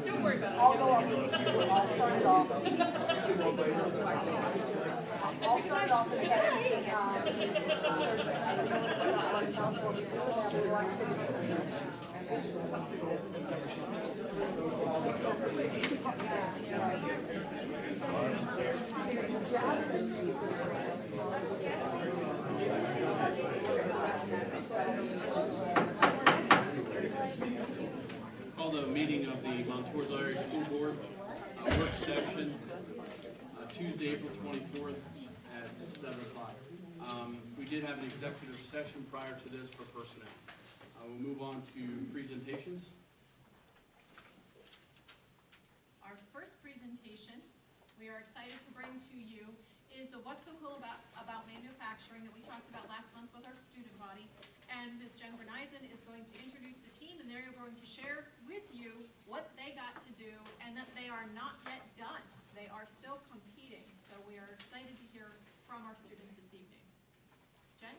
Don't worry about it. I'll go up. I'll start it off. I'll start it off Call the meeting of the Montour Area School Board work session Tuesday, April 24th at 7 o'clock. We did have an executive session prior to this for personnel. We'll move on to presentations. Our first presentation we are excited to bring to you is the What's So Cool About Manufacturing that we talked about last month with our student body. And Ms. Jen Berneisen is going to introduce the team, and they're going to share with you what they got to do and that they are not yet done. They are still competing. So we are excited to hear from our students this evening. Jen,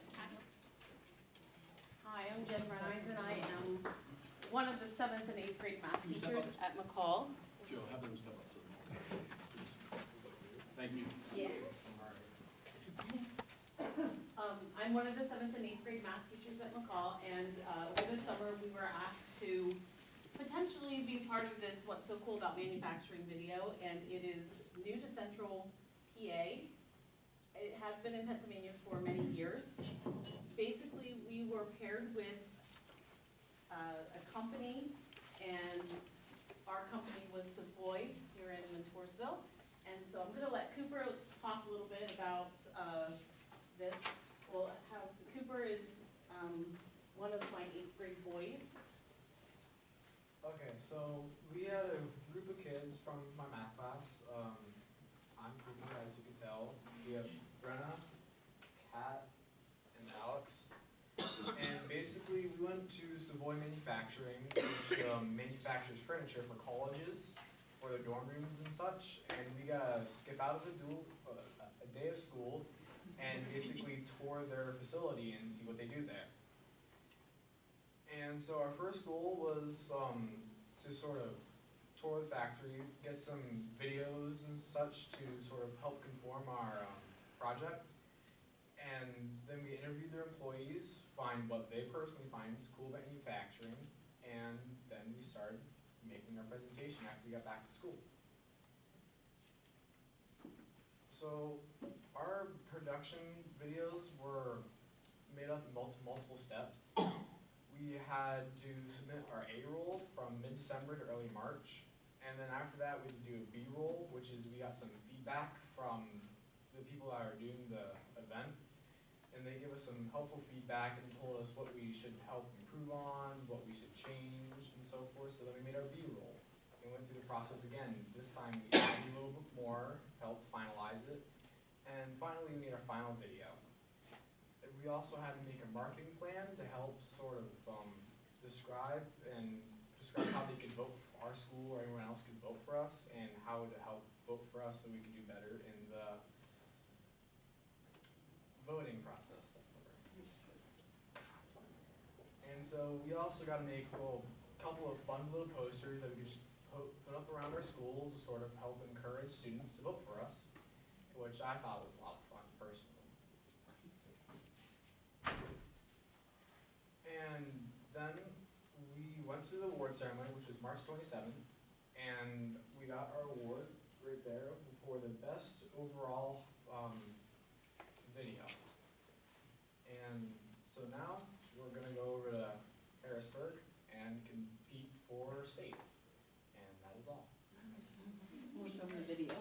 Hi, I'm Jen Berneisen. I am one of the 7th and 8th grade math teachers at McCall. Joe, have them step up to the mic. Thank you. Yeah. I'm one of the 7th and 8th grade math teachers at McCall, and over the summer we were asked to potentially be part of this What's So Cool About Manufacturing video, and it is new to Central PA. It has been in Pennsylvania for many years. Basically, we were paired with a company, and our company was Savoy here in Montoursville. And so I'm going to let Cooper talk a little bit about this. Well, Cooper is one of my 8th grade boys. Okay, so we had a group of kids from my math class. I'm Cooper, as you can tell. We have Brenna, Kat, and Alex. And basically, we went to Savoy Manufacturing, which manufactures furniture for colleges, for their dorm rooms and such. And we got to skip out of a day of school and basically tour their facility and see what they do there. And so our first goal was to sort of tour the factory, get some videos and such to sort of help conform our project. And then we interviewed their employees, find what they personally find is cool about manufacturing, and then we started making our presentation after we got back to school. So our production videos were made up in multiple steps. We had to submit our A-roll from mid-December to early March, and then after that we had to do a B-roll, which is we got some feedback from the people that are doing the event, and they gave us some helpful feedback and told us what we should help improve on, what we should change, and so forth. So then we made our B-roll and went through the process again. This time we added a little bit more, helped finalize it, and finally we made our final video. We also had to make a marketing plan to help sort of describe how they could vote for our school or anyone else could vote for us, and how to help vote for us so we could do better in the voting process. That's the word. And so we also got to make a couple of fun little posters that we could just put up around our school to sort of help encourage students to vote for us, which I thought was a lot of fun personally. And then we went to the award ceremony, which was March 27th, and we got our award right there for the best overall video. And so now we're going to go over to Harrisburg and compete for states. And that is all. We'll show them the video.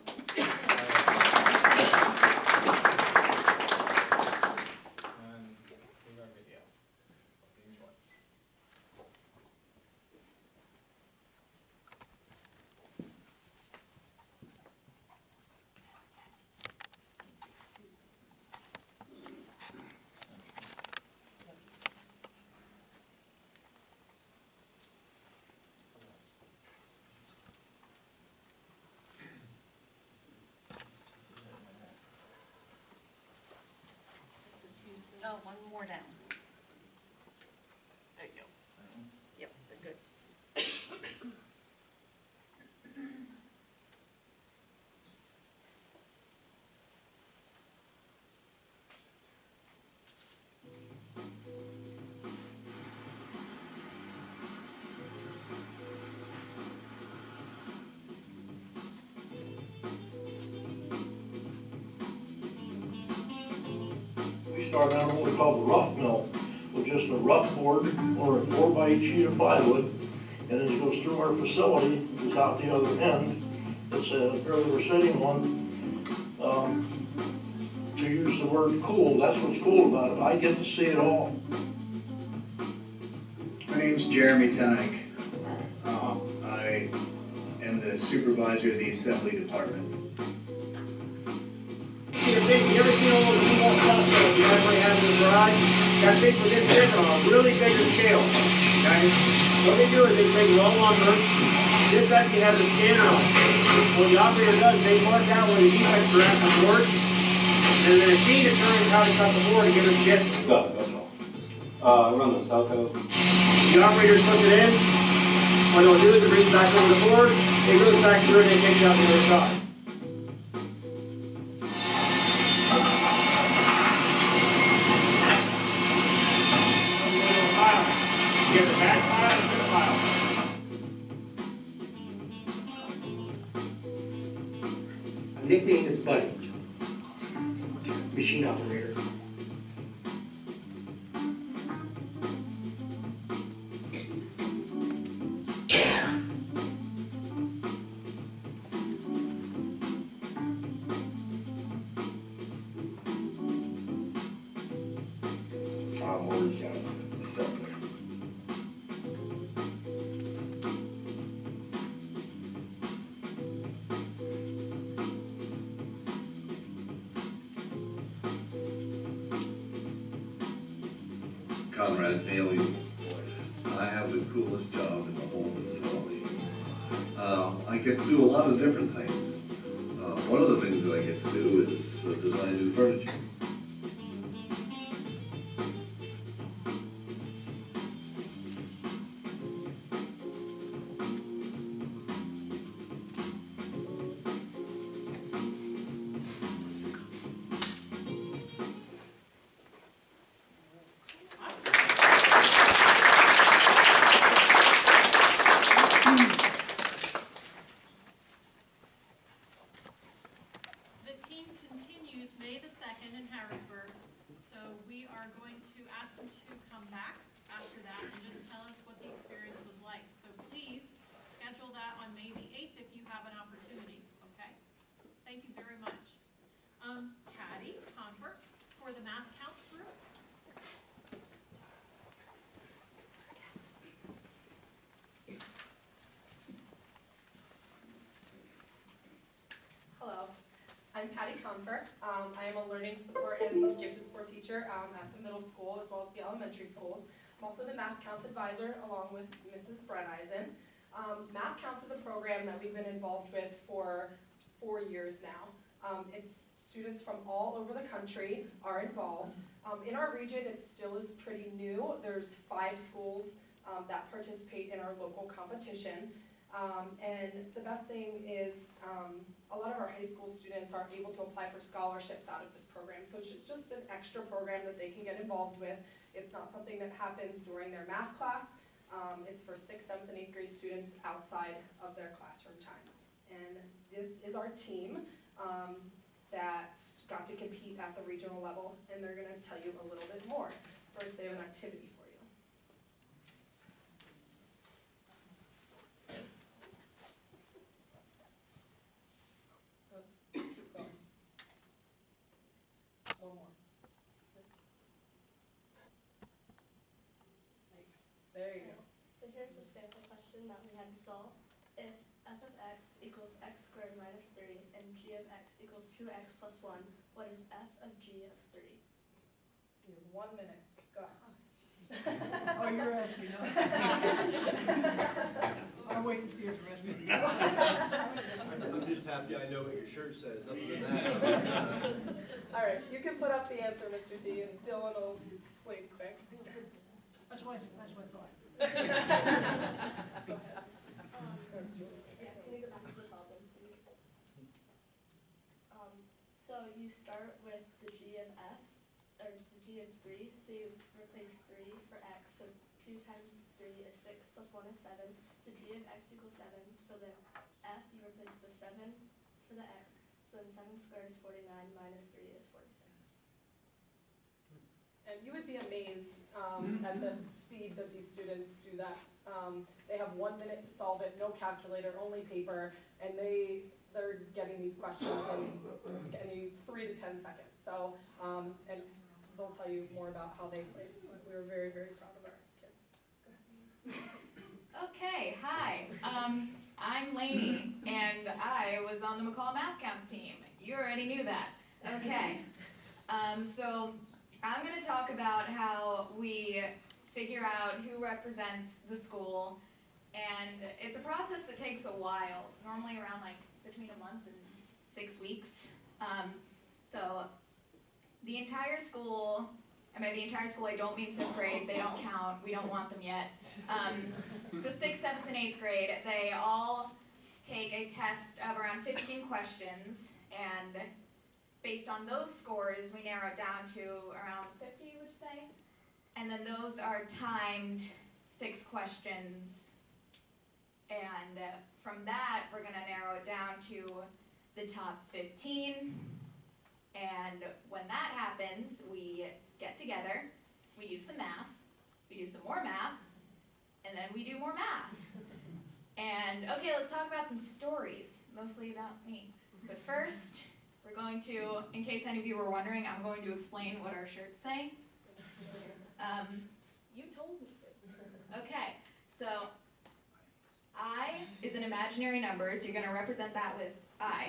And here's our video. Hope you enjoy. No, one more down. started on what we call the rough mill, with just a rough board or a 4x8 sheet of plywood. And as it goes through our facility, it's out the other end. It's a very rotating one. To use the word cool, that's what's cool about it. I get to see it all. My name's Jeremy Tenig. I am the supervisor of the assembly department. You ever seen all those small stuff that you everybody has in the garage? That big was this different on a really bigger scale. Okay? What they do is they take raw lumber. This actually has a scanner on it. What the operator does, they mark out where the defects are at the board, and the machine determines how to cut the board and get it fit. Got it, that's all. I run the Southco. The operator puts it in. What they'll do is it brings it back over the board. It goes back through and it takes it out the other side. You get the back pile and the pile. I'm nicknamed as Buddy, machine operator. Morris Johnson, assembler. Conrad Bailey. I have the coolest job in the whole facility. I get to do a lot of different things. One of the things that I get to do is design new furniture. The team continues May the 2nd in Harrisburg, so we are going to ask them to come back after that and just tell us what the experience was like. So please schedule that on May the 8th if you have an opportunity, okay? Thank you very much. Patty Comfort for the Math Counts group. Hello, I'm Patty Comfort. I am a learning support and gifted support teacher at the middle school as well as the elementary schools. I'm also the Math Counts advisor along with Mrs. Brenneisen. Math Counts is a program that we've been involved with for 4 years now. It's students from all over the country are involved. In our region, it still is pretty new. There's 5 schools that participate in our local competition. And the best thing is a lot of our high school students are able to apply for scholarships out of this program. So it's just an extra program that they can get involved with. It's not something that happens during their math class. It's for 6th, 7th, and 8th grade students outside of their classroom time. And this is our team that got to compete at the regional level, and they're gonna tell you a little bit more. First, they have an activity for you. One more. There you go. So here's a sample question that we had to solve. If f of x equals x squared minus 3 and g of x equals 2x plus 1, what is f of g of 3? You have 1 minute. Go. Oh, you're asking us. I'll wait and see if the rest of you. I'm just happy I know what your shirt says, other than that. All right, you can put up the answer, Mr. G, and Dylan will explain quick. That's what I thought. Yeah, can you go back to the problem, please? So you start with the g of f, or the g of 3, so you replace 3 for x, so 2 times 3 is 6 plus 1 is 7, so g of x equals 7, so then f, you replace the 7 for the x, so then 7 squared is 49 minus 3 is 46. And you would be amazed at the speed that these students do that. They have 1 minute to solve it, no calculator, only paper, and they're getting these questions in any 3 to 10 seconds. So, and they'll tell you more about how they placed. We were very, very proud of our kids. Okay, hi. I'm Lainey, and I was on the McCall Math Counts team. You already knew that. Okay. So I'm going to talk about how we figure out who represents the school, and it's a process that takes a while, normally around like between a month and 6 weeks. So the entire school, and by the entire school I don't mean 5th grade, they don't count, we don't want them yet. So 6th, 7th, and 8th grade, they all take a test of around 15 questions, and based on those scores, we narrow it down to around 50, would you say? And then those are timed 6 questions, and from that, we're gonna narrow it down to the top 15, and when that happens, we get together, we do some math, we do some more math, and then we do more math. And okay, let's talk about some stories, mostly about me. But first, we're going to, in case any of you were wondering, I'm going to explain what our shirts say. You told me to. Okay, so I is an imaginary number, so you're going to represent that with I.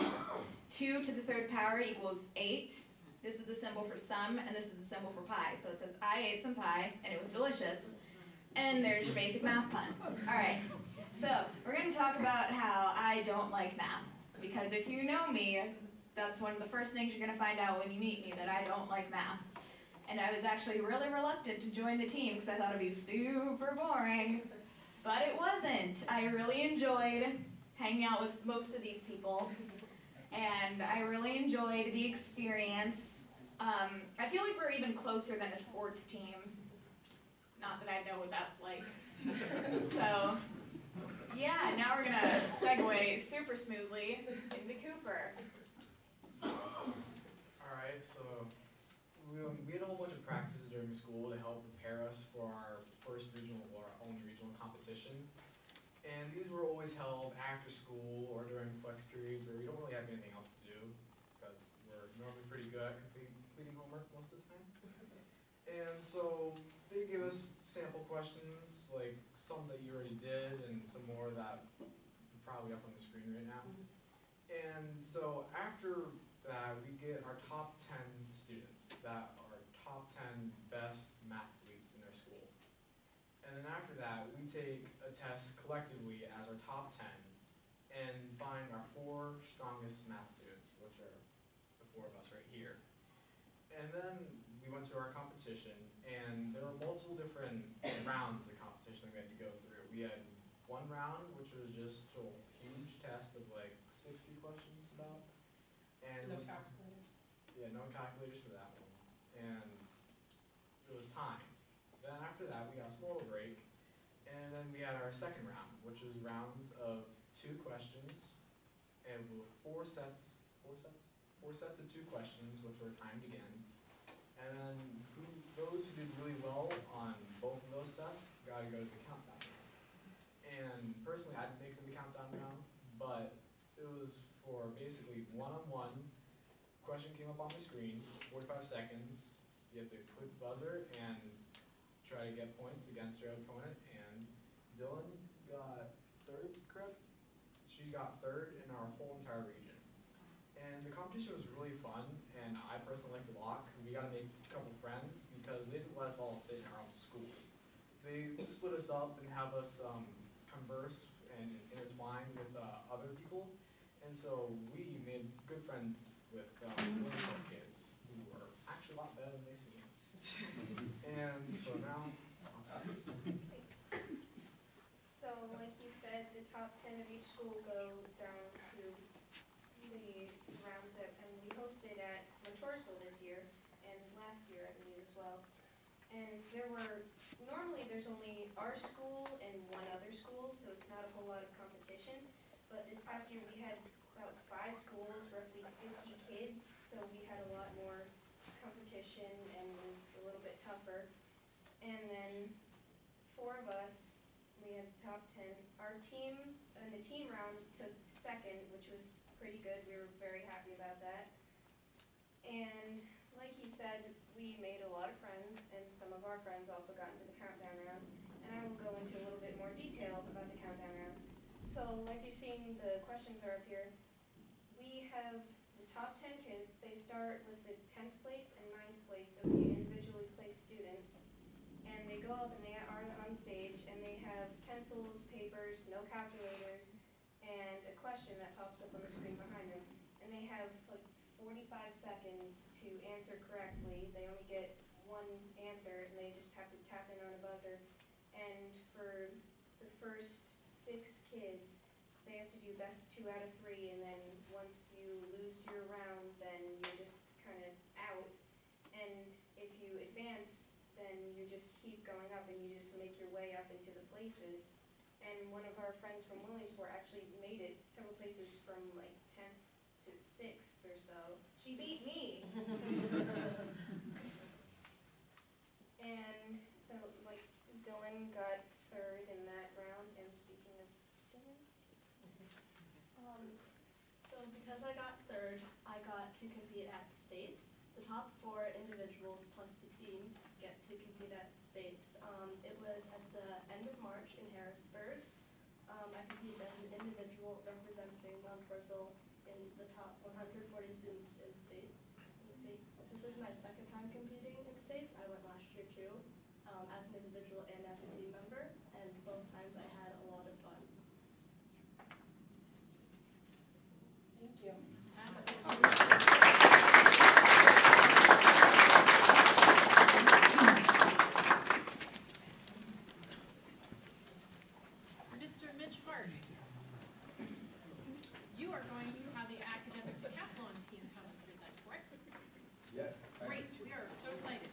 2 to the 3rd power equals 8. This is the symbol for sum, and this is the symbol for pie. So it says, I ate some pie, and it was delicious. And there's your basic math pun. All right, so we're going to talk about how I don't like math. Because if you know me, that's one of the first things you're going to find out when you meet me, that I don't like math. And I was actually really reluctant to join the team because I thought it'd be super boring. But it wasn't. I really enjoyed hanging out with most of these people. And I really enjoyed the experience. I feel like we're even closer than a sports team. Not that I know what that's like. So, yeah, now we're gonna segue super smoothly into Cooper. Alright, so we had a whole bunch of practices during school to help prepare us for our first regional or our only regional competition. And these were always held after school or during flex periods where we don't really have anything else to do because we're normally pretty good at completing homework most of the time. And so they give us sample questions, like some that you already did and some more that are probably up on the screen right now. And so after that, we get our top 10 students that are top 10 best mathletes in their school. And then after that, we take a test collectively as our top 10 and find our 4 strongest math students, which are the 4 of us right here. And then we went to our competition, and there were multiple different rounds of the competition that we had to go through. We had one round, which was just a huge test of like 60 questions about. And No calculators. Yeah, no calculators for that one. And it was time. Then after that, we got a small break, and then we had our second round, which was rounds of 2 questions, and with 4 sets of 2 questions, which were timed again. And then those who did really well on both of those tests got to go to the countdown round. And personally, I didn't make it to the countdown round, but it was for basically one-on-one. Question came up on the screen, 45 seconds. You have to click the buzzer and try to get points against your opponent. And Dylan got 3rd, correct? She got 3rd in our whole entire region. And the competition was really fun, and I personally liked it a lot because we got to make a couple friends because they didn't let us all sit in our own school. They split us up and have us converse and intertwine with other people. And so we made good friends with really cool kids who were actually a lot better than they seem. And so now, So, like you said, the top 10 of each school go down to the rounds that, and we hosted at Montoursville this year, and last year, I believe, as well. And normally there's only our school and one other school, so it's not a whole lot of competition. But this past year, we had about 5 schools, roughly 50 kids, so we had a lot more competition and it was a little bit tougher And then 4 of us, we had top 10. Our team in the team round took second, which was pretty good. We were very happy about that. And like he said, we made a lot of friends, and some of our friends also got into the countdown round. And I will go into a little bit more detail about the countdown round. So like you're seeing, the questions are up here. We have the top 10 kids. They start with the 10th place and 9th place of the individually placed students. And they go up and they are on stage, and they have pencils, papers, no calculators, and a question that pops up on the screen behind them. And they have like 45 seconds to answer correctly. They only get one answer, and they just have to tap in on a buzzer. And for the first 6 kids, they have to do best 2 out of 3, and then once you lose your round, then you're just kind of out. And if you advance, then you just keep going up, and you just make your way up into the places. And one of our friends from Williamsport actually made it several places from like 10th to 6th or so. She beat me. And so like Dylan got 3rd in that round. And speaking of Dylan, So because I got 3rd, I got to compete at states. The top 4 individuals plus the team get to compete at states. It was at the end of March in Harrisburg. I competed as an individual representing Mount Bristol in the top 140 students in state. This is my 2nd time competing in states. I went last year too, as an individual and as a team member, and both times I had a lot of fun. Thank you. Mr. Mitch Hart, you are going to have the academic decathlon team come and present, correct? Yes. Great, we are so excited.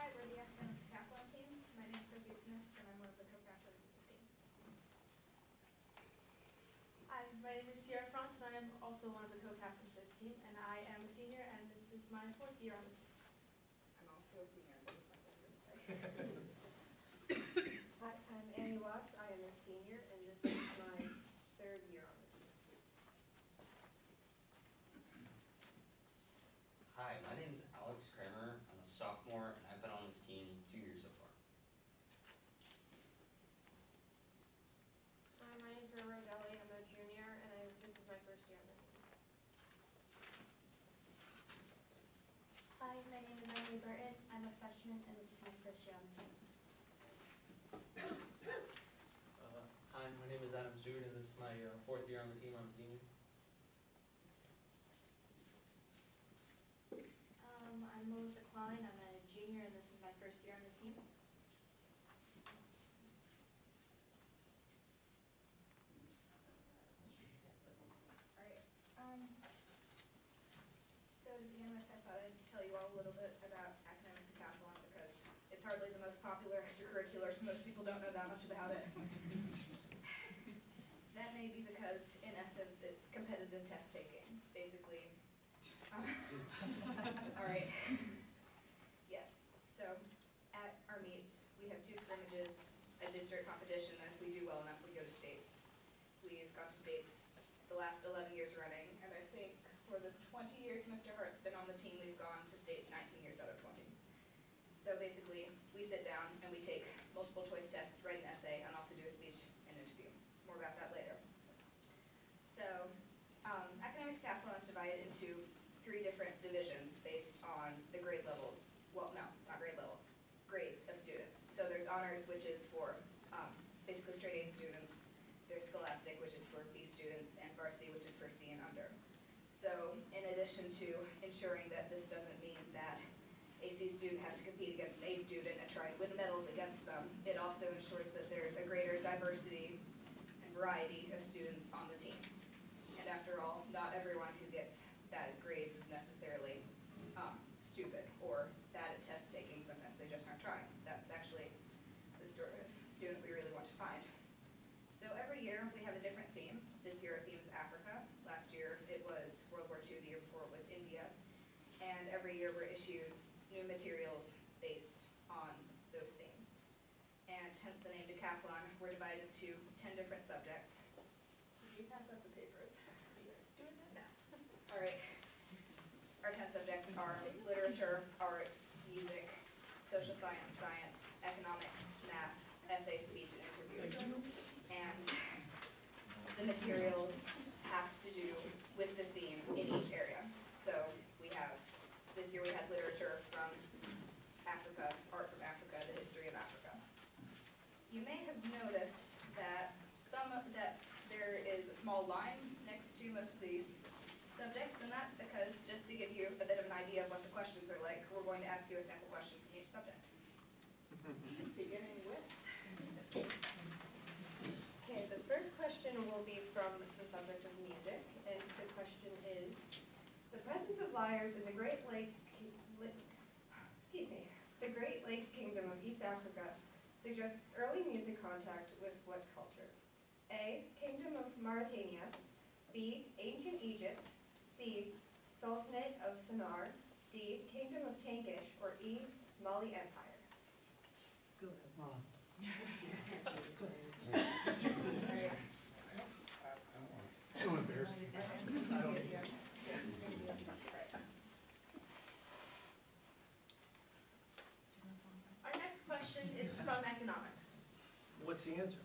hi, we're the academic decathlon team. My name is Sophie Smith, and I'm one of the co-captains of this team. Hi, my name is Sierra France, and I am also one of the co-captains for this team, and I am a senior, and this is my 4th year on the team. I'm also a senior, but it's my pleasure to say. Hi, I'm Annie Watts. I am a senior, and this is my 3rd year on the team. Hi, my name is Alex Kramer. I'm a sophomore, and I've been on this team 2 years so far. Hi, my name is Rose Ellie. I'm a junior, and this is my 1st year on the team. Hi, my name is Emily Burton. I'm a freshman, and this is my 1st year on the team. Hi, my name is Adam Stewart, and this is my 4th year on the team. I'm a senior. I'm Melissa Klein. I'm a junior, and this is my 1st year on the team. Alright, so to begin with, I thought I'd tell you all a little bit about academic decathlon because it's hardly the most popular extracurricular, so most people don't know that much about it. That may be because, in essence, it's competitive test taking, basically. Alright. Yes, so at our meets, we have 2 scrimmages, a district competition, and if we do well enough, we go to states. We've gone to states the last 11 years running, and I think for the 20 years Mr. Hart's been on the team, we've gone to states 19 years out of 20. So basically, we sit down and we take multiple choice tests, write an essay, and also do a speech and interview. More about that later. So, academic decathlon is divided into 3 different divisions based on the grade levels. Well, no, not grade levels. Grades of students. So there's honors, which is for basically straight A students. There's scholastic, which is for B students, and varsity, which is for C and under. So in addition to ensuring that this doesn't mean that a C student has to compete against an A student and try and win medals against them, it also ensures that there's a greater diversity and variety of students on the team. And after all, not everyone who gets bad grades is every year we're issued new materials based on those themes. And hence the name decathlon. We're divided into 10 different subjects. Could you pass up the papers? Doing that now. All right. Our 10 subjects are literature, art, music, social science, science, economics, math, essay, speech, and interview. And the materials have to do with the theme in each area. So we have, this year we had literature from Africa, art from Africa, the history of Africa. You may have noticed that there is a small line next to most of these subjects, and that's because, just to give you a bit of an idea of what the questions are like, we're going to ask you a sample question from each subject. Beginning with. Okay, the first question will be from the subject of music, and the question is, the presence of lyres in the Great Lakes Kingdom of East Africa suggests early music contact with what culture? A, Kingdom of Mauritania, B, Ancient Egypt, C, Sultanate of Sennar, D, Kingdom of Tankish, or E, Mali Empire. Go ahead, Mom. Don't embarrass me. Our next question is from economics. What's the answer?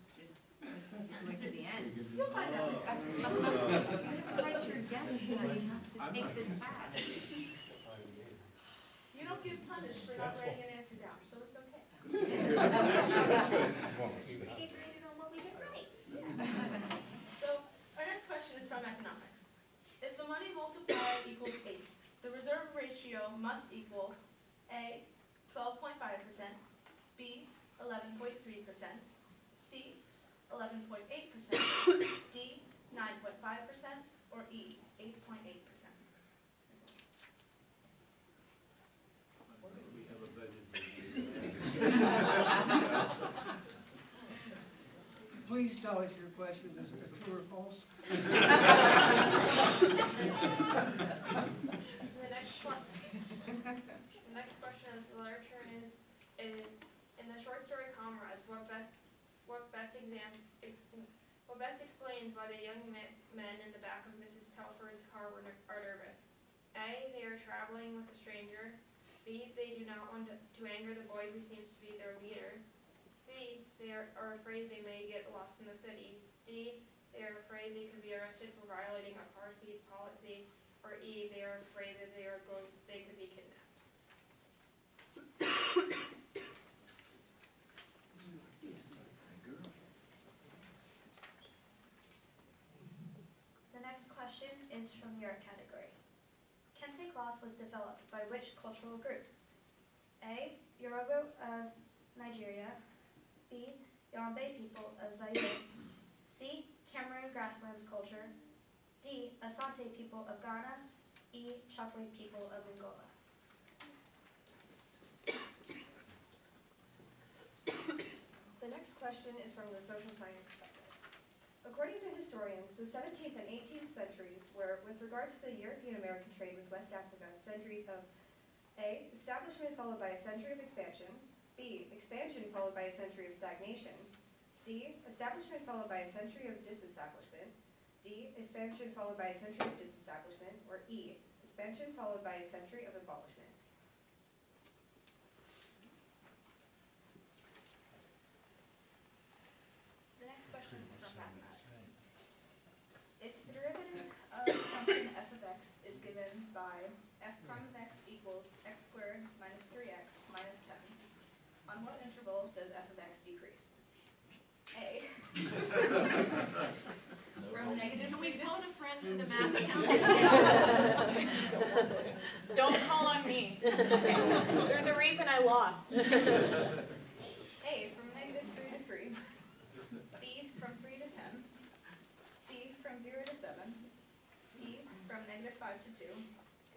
Wait to the end. You'll find out. You have to write your guess now, you have to take the test. You don't get punished for not writing an answer down, so it's okay. We get graded on what we get right. So, our next question is from economics. If the money multiplier equals 8, the reserve ratio must equal A, 12.5%, B, 11.3%, C, 11.8%, D, 9.5%, or E, 8.8%. We have a budget. Please tell us your question, is it true or false? The next question is literature is in the short story Comrades, what best explains why the young men in the back of Mrs. Telford's car are nervous? A, they are traveling with a stranger. B, they do not want to anger the boy who seems to be their leader. C, they are afraid they may get lost in the city. D, they are afraid they could be arrested for violating apartheid policy. Or E, they are afraid that they could be kidnapped. The next question is from your category. Kente cloth was developed by which cultural group? A, Yoruba of Nigeria, B, Yoruba people of Zaire, C, Cameroon grasslands culture, D, Asante people of Ghana, E, Chokwe people of Angola. The next question is from the social science subject. According to historians, the 17th and 18th centuries were, with regards to the European-American trade with West Africa, centuries of A, establishment followed by a century of expansion, B, expansion followed by a century of stagnation, C, establishment followed by a century of disestablishment, D, expansion followed by a century of disestablishment, or E, expansion followed by a century of abolishment. The next question is from mathematics. If the derivative of the function f of x is given by f prime of x equals x squared minus 3x minus 10, on what interval does f of x decrease? A. From negative. Can we phone a friend to the math account? Don't call on me. There's a reason I lost. A, from negative 3 to 3. B, from 3 to 10. C, from 0 to 7. D, from negative 5 to 2.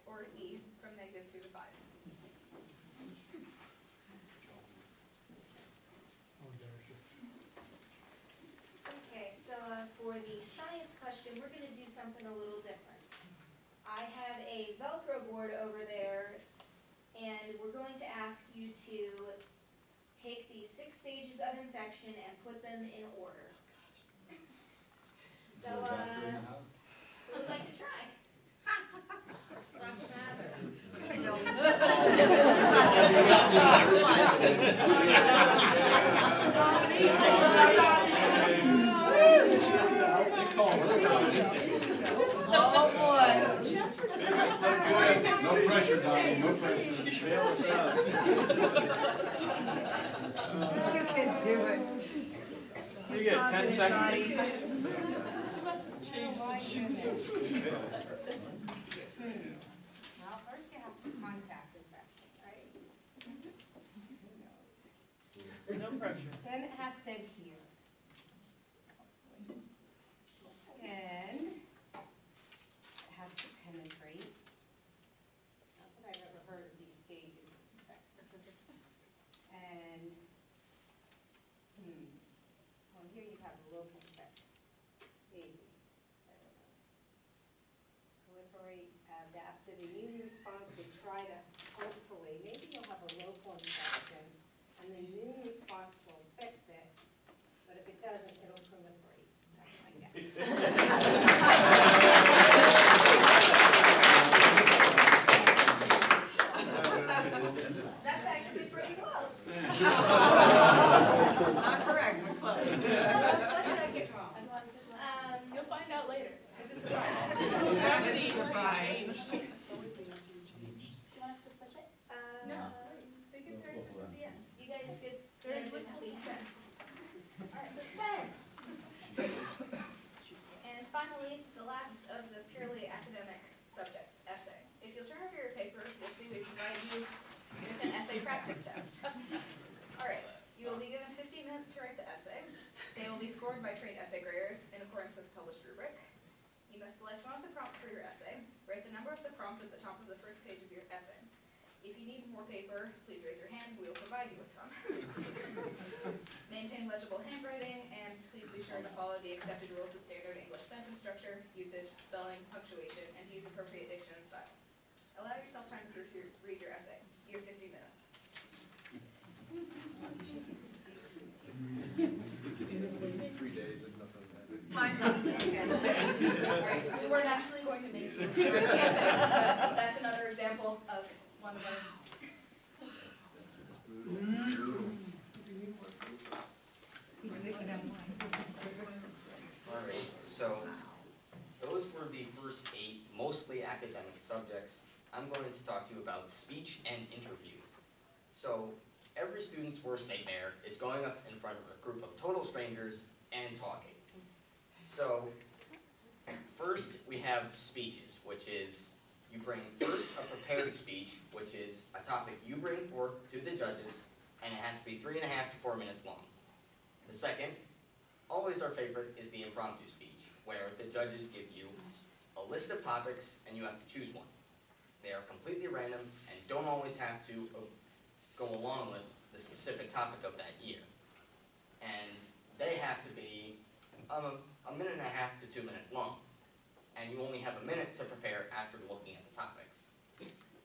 Or E, from negative 2 to 5. Okay, so for the science question, we're going to do something a little different. I have a Velcro board over there And we're going to ask you to take these 6 stages of infection and put them in order. So, who would like to try? Dr. Oh, boy. No pressure, Donnie, no pressure. You can do it. You get 10 seconds. Well, first you have to contact infection, right? Who knows? No pressure. Then it has to adhere. And it has to penetrate. Not that I've ever heard of these stages of infection. And, well, here you have a local infection. Maybe, I don't know. Proliferate, adaptive immune response would try to, hopefully, maybe you'll have a local infection, and the immune response will fix it, but if it doesn't, it'll proliferate. That's my guess. That's actually pretty close. Not correct, but close. What did I get wrong? You'll find out later. It's a surprise. Gravity surprise. Do you want us to switch it? No. They get their answers at the end. You guys good? There is Answers wistful at the end? suspense. Alright, suspense. And finally, the last of the purely academic subjects, essay. If you'll turn over your paper, you'll see we provide you with an essay practice test. Alright, you will be given 15 minutes to write the essay. They will be scored by trained essay graders in accordance with the published rubric. You must select one of the prompts for your essay. Write the number of the prompt at the top of the first page of your essay. If you need more paper, please raise your hand, we will provide you with some. Maintain legible handwriting, and please be sure to follow the accepted rules of standard English sentence structure, usage, spelling, punctuation, and to use appropriate diction and style. Allow yourself time to read your essay. You have 50 minutes. Time's up. Alright, we weren't actually going to make you write the essay, but that's another example of one of our. Alright, so those were the first 8 mostly academic subjects. I'm going to talk to you about speech and interview. So every student's worst nightmare is going up in front of a group of total strangers and talking. So first we have speeches, which is you bring first a prepared speech, which is a topic you bring forth to the judges, and it has to be 3.5 to 4 minutes long. The second, always our favorite, is the impromptu speech, where the judges give you a list of topics and you have to choose one. They are completely random and don't always have to go along with the specific topic of that year. And they have to be a minute and a half to 2 minutes long. And you only have a minute to prepare after looking at the topics.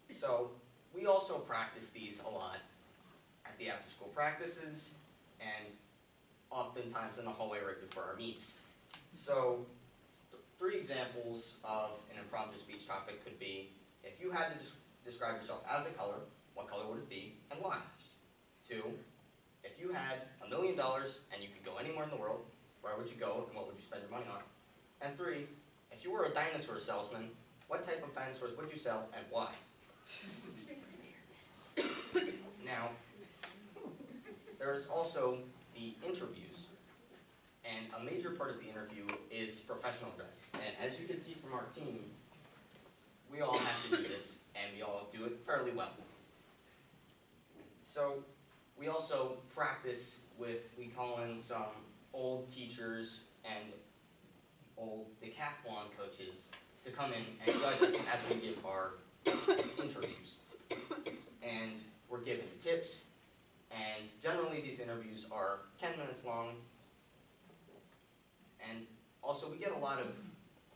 So we also practice these a lot at the after-school practices and oftentimes in the hallway right before our meets. So 3 examples of an impromptu speech topic could be, if you had to describe yourself as a color, what color would it be and why? 2, if you had $1 million and you could go anywhere in the world, where would you go and what would you spend your money on? And 3, if you were a dinosaur salesman, what type of dinosaurs would you sell and why? Now, there's also the interviews. And a major part of the interview is professional dress. And as you can see from our team, we all have to do this, and we all do it fairly well. So we also practice with, we call in some old teachers and old decathlon coaches to come in and judge us as we give our interviews. And we're given tips, and generally these interviews are 10 minutes long. And also we get a lot of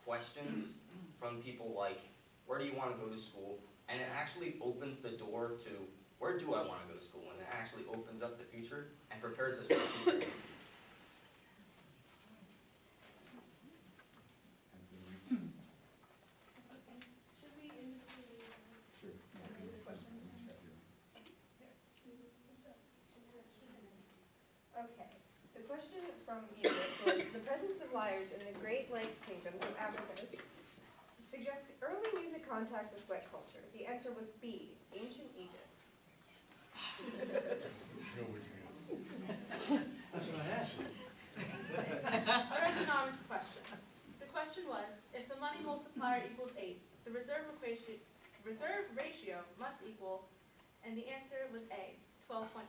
questions from people like, where do you want to go to school, and it actually opens the door to where do I want to go to school, and it actually opens up the future and prepares us for future needs. Okay, the question from you was, the presence of lyres in the Great Lakes kingdoms of Africa suggest early music contact with wet culture. The answer was B, ancient Egypt. That's what I asked. Our economics question. The question was, if the money multiplier equals 8, the reserve ratio must equal, and the answer was A, 12.5%.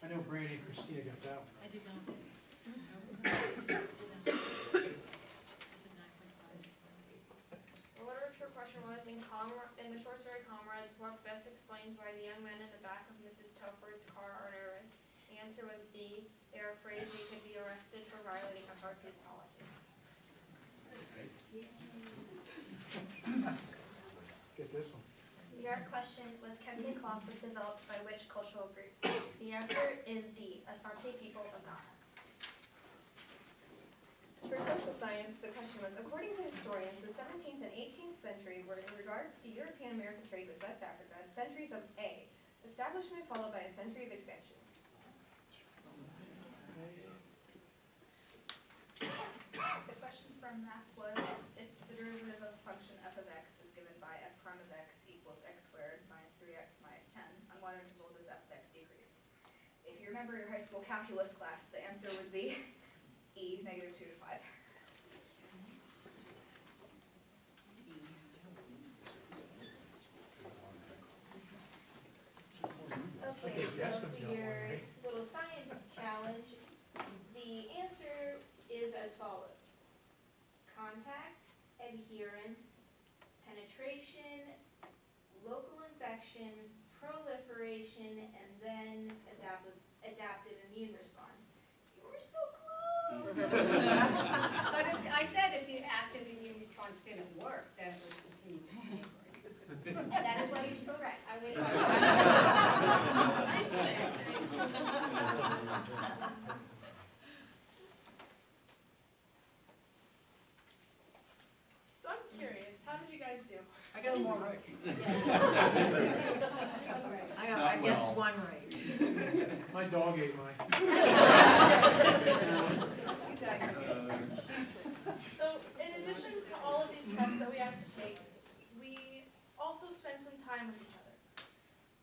I know Brandy and Christina got that one. I did not. The literature question was, in the short story Comrades, what best explains why the young men in the back of Mrs. Telford's car are nervous? The answer was D, they are afraid they could be arrested for violating apartheid politics. Get this one. The art question was, Kente cloth was developed by which cultural group? The answer is D, Asante people of Ghana. For social science, the question was, according to historians, the 17th and 18th century were, in regards to European-American trade with West Africa, centuries of A, establishment followed by a century of expansion. The question from math was, if the derivative of a function f of x is given by f prime of x equals x squared minus 3x minus 10, on what interval does f of x decrease? If you remember your high school calculus class, the answer would be e, negative 2 to 5. Okay, so for your little science challenge, the answer is as follows. Contact, adherence, penetration, local infection, proliferation, and then adaptive immune response. You were so close! But I said if the active immune response didn't work, then it would continue. And that is why you're still right. I win. So I'm curious, how did you guys do? I got them all right. I guessed one right. My dog ate mine. So in addition to all of these tests that we have to take, we also spend some time with each other.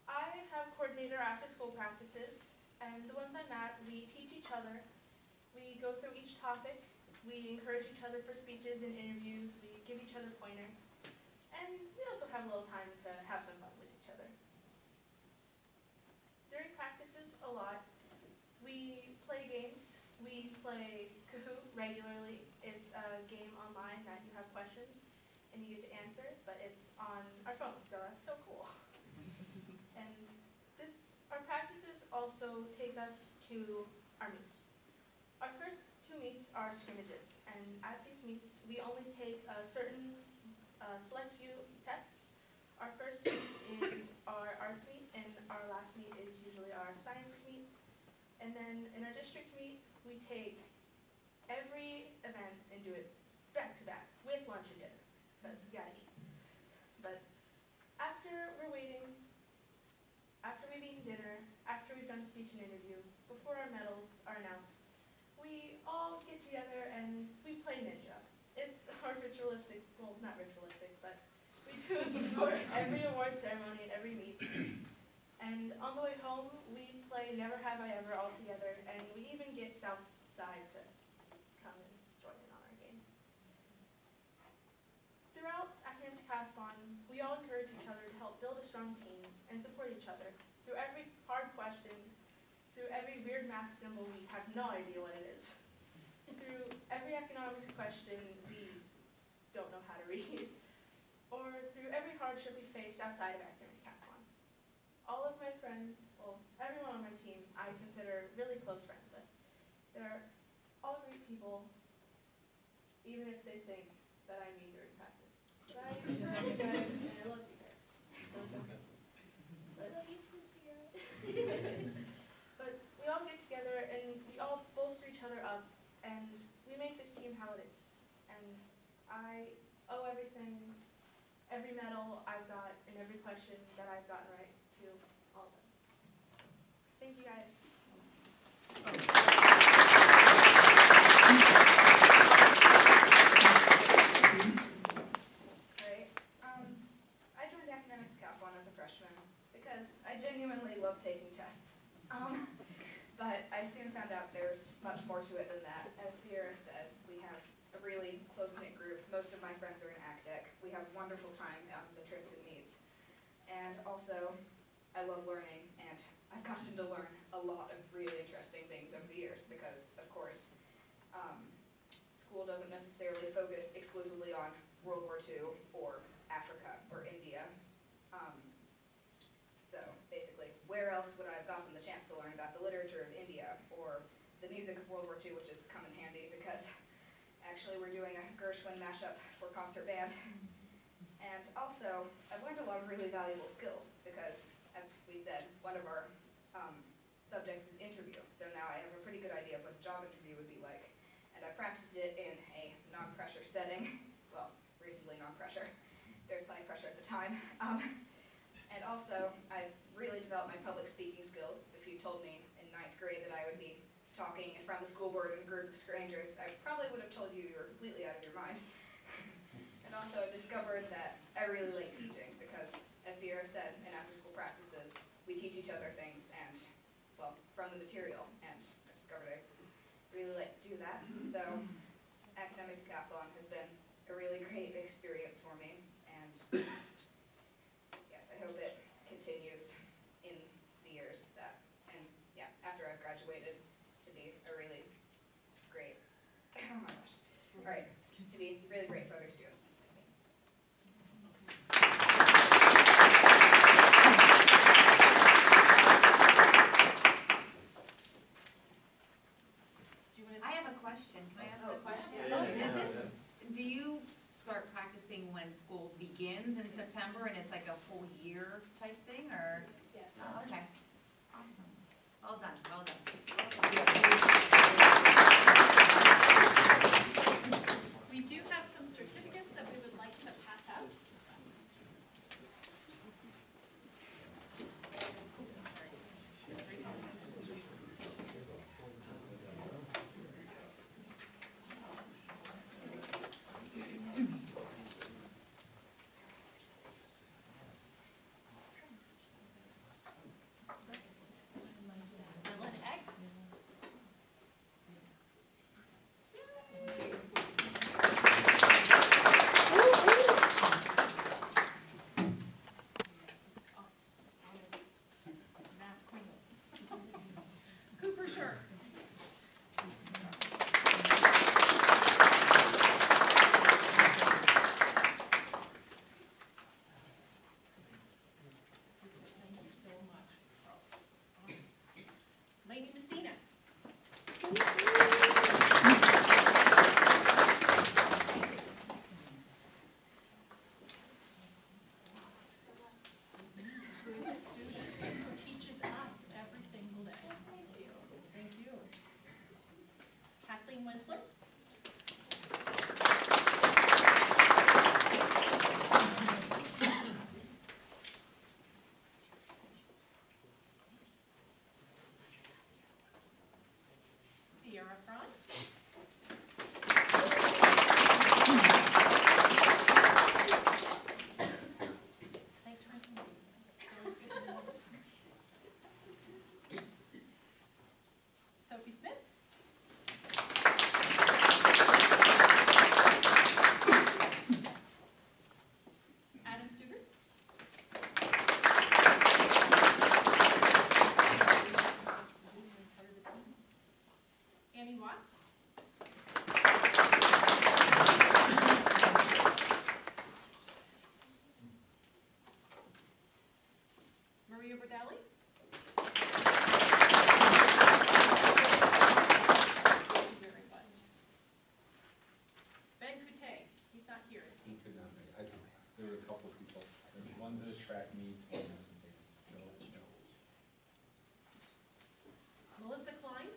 I have coordinated our after-school practices, and the ones I'm at, we teach each other. We go through each topic. We encourage each other for speeches and interviews. We give each other pointers. And we also have a little time to have some fun with each other. During practices, a lot, we play games. We play Kahoot regularly. It's a game online that you have questions and you get to answer, but it's on our phones, so that's so cool. And our practices also take us to our meets. Our first two meets are scrimmages, and at these meets, we only take a certain select few tests. Our first meet is our arts meet, and our last meet is usually our sciences meet. And then in our district meet, we take every event and do it back to back with lunch and dinner, because you gotta eat. But after we've eaten dinner, after we've done speech and interview, before our medals are announced, we all get together and we play Ninja. It's our ritualistic, well, not ritualistic, but we do it before every award ceremony and every meet. And on the way home, we play Never Have I Ever all together, and we even get Southside to come and join in on our game. Throughout Academic Decathlon, we all encourage each other to help build a strong team and support each other. Through every hard question, through every weird math symbol we have no idea what it is, through every economics question we don't know how to read, or through every hardship we face outside of Academic Decathlon. All of my friends, well, everyone on my team I consider really close friends with. They're all great people, even if they think that I mean during practice. But I love you guys, and I love you guys. So Team Hallidus, and I owe everything, every medal I've got and every question that I've gotten right to all of them. Thank you guys. Right. I joined Academic Decathlon as a freshman because I genuinely love taking tests. But I soon found out there's much more to it than that. As Sierra said, we have a really close-knit group. Most of my friends are in ACDEC. We have a wonderful time on the trips and meets. And also, I love learning, and I've gotten to learn a lot of really interesting things over the years because, of course, school doesn't necessarily focus exclusively on World War II or Africa or India. So basically, where else would I have gotten the chance to learn about the literature of India or the music of World War II, which has come in handy because actually we're doing a Gershwin mashup for concert band. And also, I've learned a lot of really valuable skills because, as we said, one of our subjects is interview. So now I have a pretty good idea of what a job interview would be like. And I practiced it in a non-pressure setting. Well, reasonably non-pressure. There's plenty of pressure at the time. And also, I've really developed my public speaking skills. If you told me in 9th grade that I would be talking in front of the school board and a group of strangers, I probably would have told you you were completely out of your mind. And also, I've discovered that I really like teaching because, as Sierra said, in after-school practices, we teach each other things and, well, from the material. And I've discovered I really like to do that. So, Academic Decathlon has been a really great experience for me. And yes, I hope it continues in the years that, and yeah, after I've graduated, to be a really great, oh my gosh, all right, to be really great for other students. I have a question. Can I ask a question? Yeah. Is this, do you start practicing when school begins in September and it's like a whole year type thing, or? Yes. Oh, okay. Awesome. Well done, well done. We do have some certificates that we would like to pass out. Cooper shirt. Thank you so much. Lady Messina. Who is a student who teaches us every single day. Thank you. Thank you. Kathleen Wensler. Sierra Franz. Thanks for including us. It's always good to know. Sophie Smith. Adam Stuger. Annie Watts. Maria Bordelli. Thank you very much. Ben Coutet, he's not here, is he? He could not make it. There were a couple of people. There's one that track meet, one that Melissa Klein.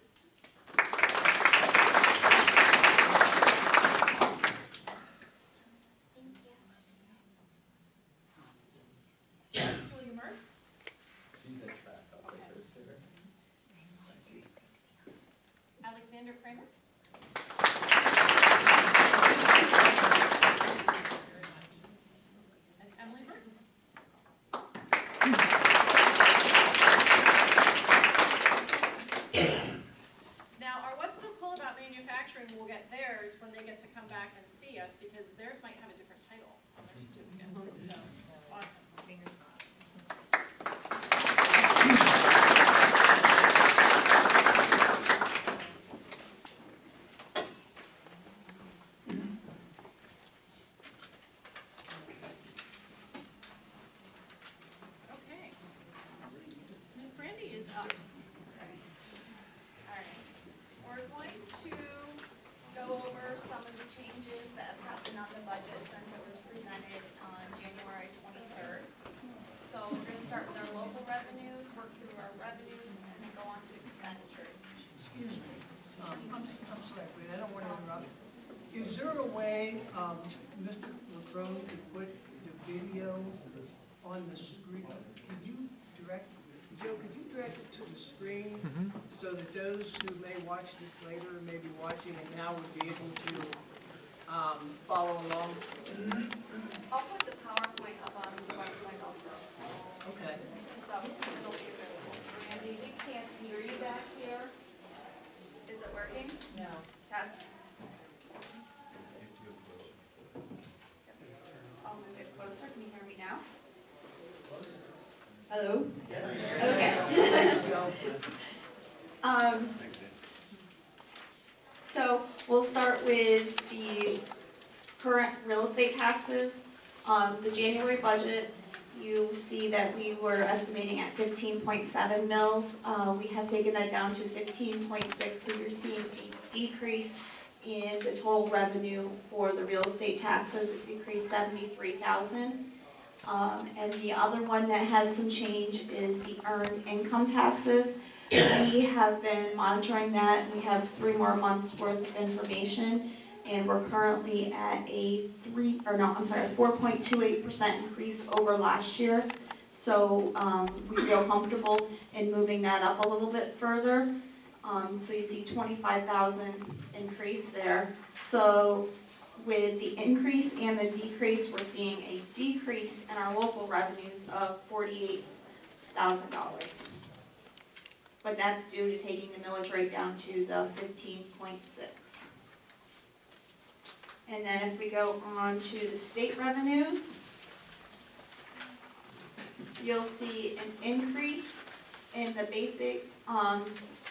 Mr. LeCrone could put the video on the screen. Could you direct, Joe, could you direct it to the screen so that those who may watch this later may be watching it now would be able to follow along? I'll put the PowerPoint up on the website also. Okay. So it'll be available. Randy, we can't hear you back here. Is it working? No. Test. I'll move it closer. Can you hear me now? Hello? Okay. So we'll start with the current real estate taxes. The January budget, you see that we were estimating at 15.7 mils. We have taken that down to 15.6, so you're seeing a decrease in the total revenue for the real estate taxes. It decreased 73,000. And the other one that has some change is the earned income taxes. We have been monitoring that. We have 3 more months worth of information, and we're currently at a 4.28% increase over last year. So we feel comfortable in moving that up a little bit further. So you see 25,000 increase there. So with the increase and the decrease, we're seeing a decrease in our local revenues of $48,000. But that's due to taking the millage rate down to the 15.6. And then if we go on to the state revenues, you'll see an increase in the basic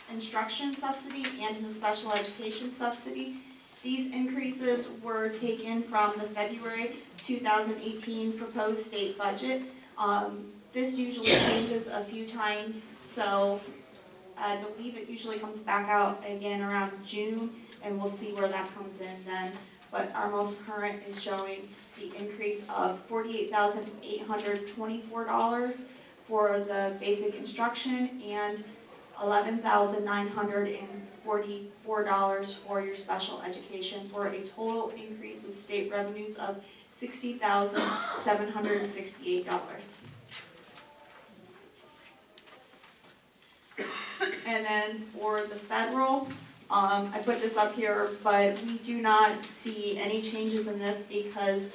instruction subsidy and in the special education subsidy. These increases were taken from the February 2018 proposed state budget. This usually changes a few times, so I believe it usually comes back out again around June, and we'll see where that comes in then. But our most current is showing the increase of $48,824 for the basic instruction and $11,944 for your special education, for a total increase of state revenues of $60,768. And then for the federal, I put this up here, but we do not see any changes in this because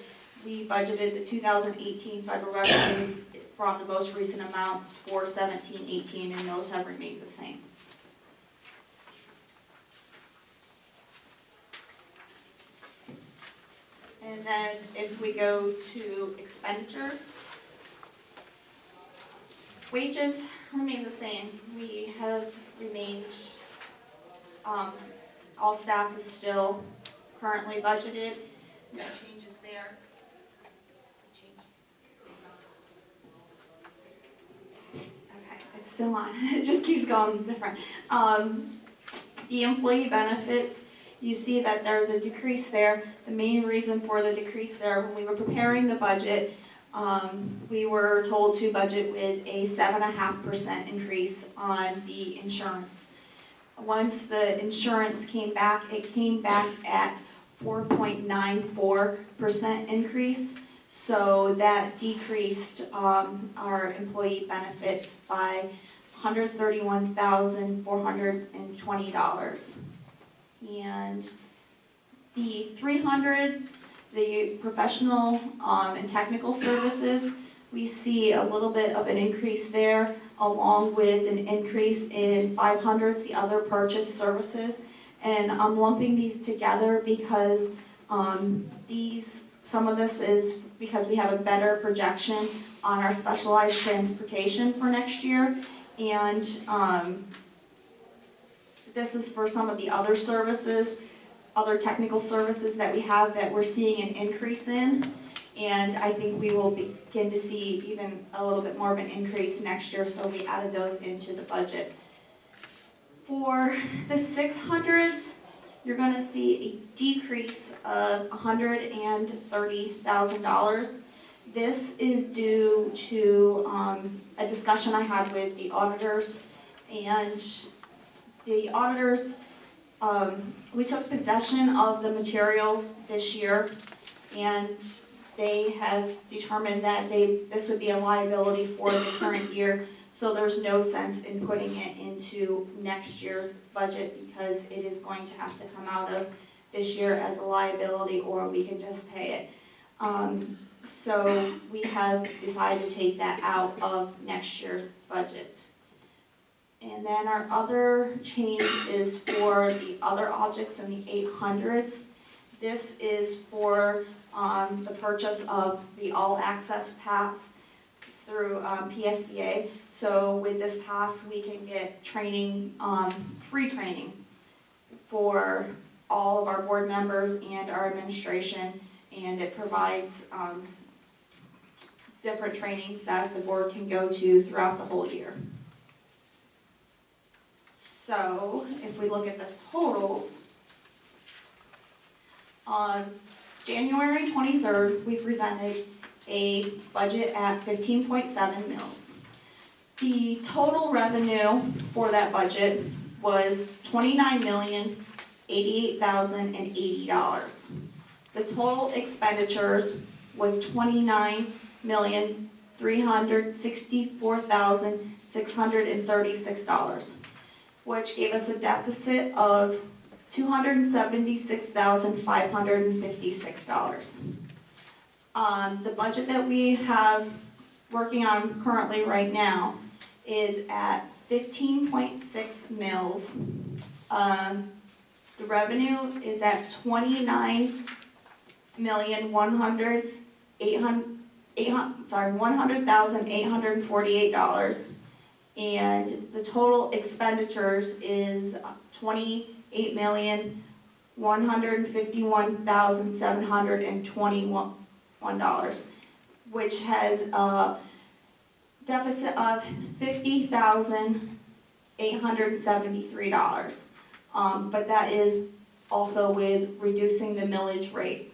we budgeted the 2018 federal revenues from the most recent amounts for 17-18, and those have remained the same. And then if we go to expenditures, wages remain the same. We have remained, all staff is still currently budgeted. No changes there. Okay, it's still on. It just keeps going different. The employee benefits, you see that there's a decrease there. The main reason for the decrease there, when we were preparing the budget, we were told to budget with a 7.5% increase on the insurance. Once the insurance came back, it came back at 4.94% increase. So that decreased our employee benefits by $131,420. And the 300s, the professional and technical services, we see a little bit of an increase there, along with an increase in 500s, the other purchase services. And I'm lumping these together because some of this is because we have a better projection on our specialized transportation for next year. And this is for some of the other services, other technical services that we have that we're seeing an increase in. And I think we will begin to see even a little bit more of an increase next year, so we added those into the budget. For the 600s, you're going to see a decrease of $130,000. This is due to a discussion I had with the auditors, and the auditors, we took possession of the materials this year, and they have determined that this would be a liability for the current year, so there's no sense in putting it into next year's budget because it is going to have to come out of this year as a liability, or we can just pay it. So we have decided to take that out of next year's budget. And then our other change is for the other objects in the 800s. This is for the purchase of the All Access Pass through PSBA. So with this pass, we can get training, free training for all of our board members and our administration, and it provides different trainings that the board can go to throughout the whole year. So if we look at the totals, on January 23rd, we presented a budget at 15.7 mils. The total revenue for that budget was $29,088,080. The total expenditures was $29,364,636, which gave us a deficit of $276,556. The budget that we have working on currently right now is at 15.6 mils. The revenue is at $100,848, and the total expenditures is $28,151,721, which has a deficit of $50,873. But that is also with reducing the millage rate.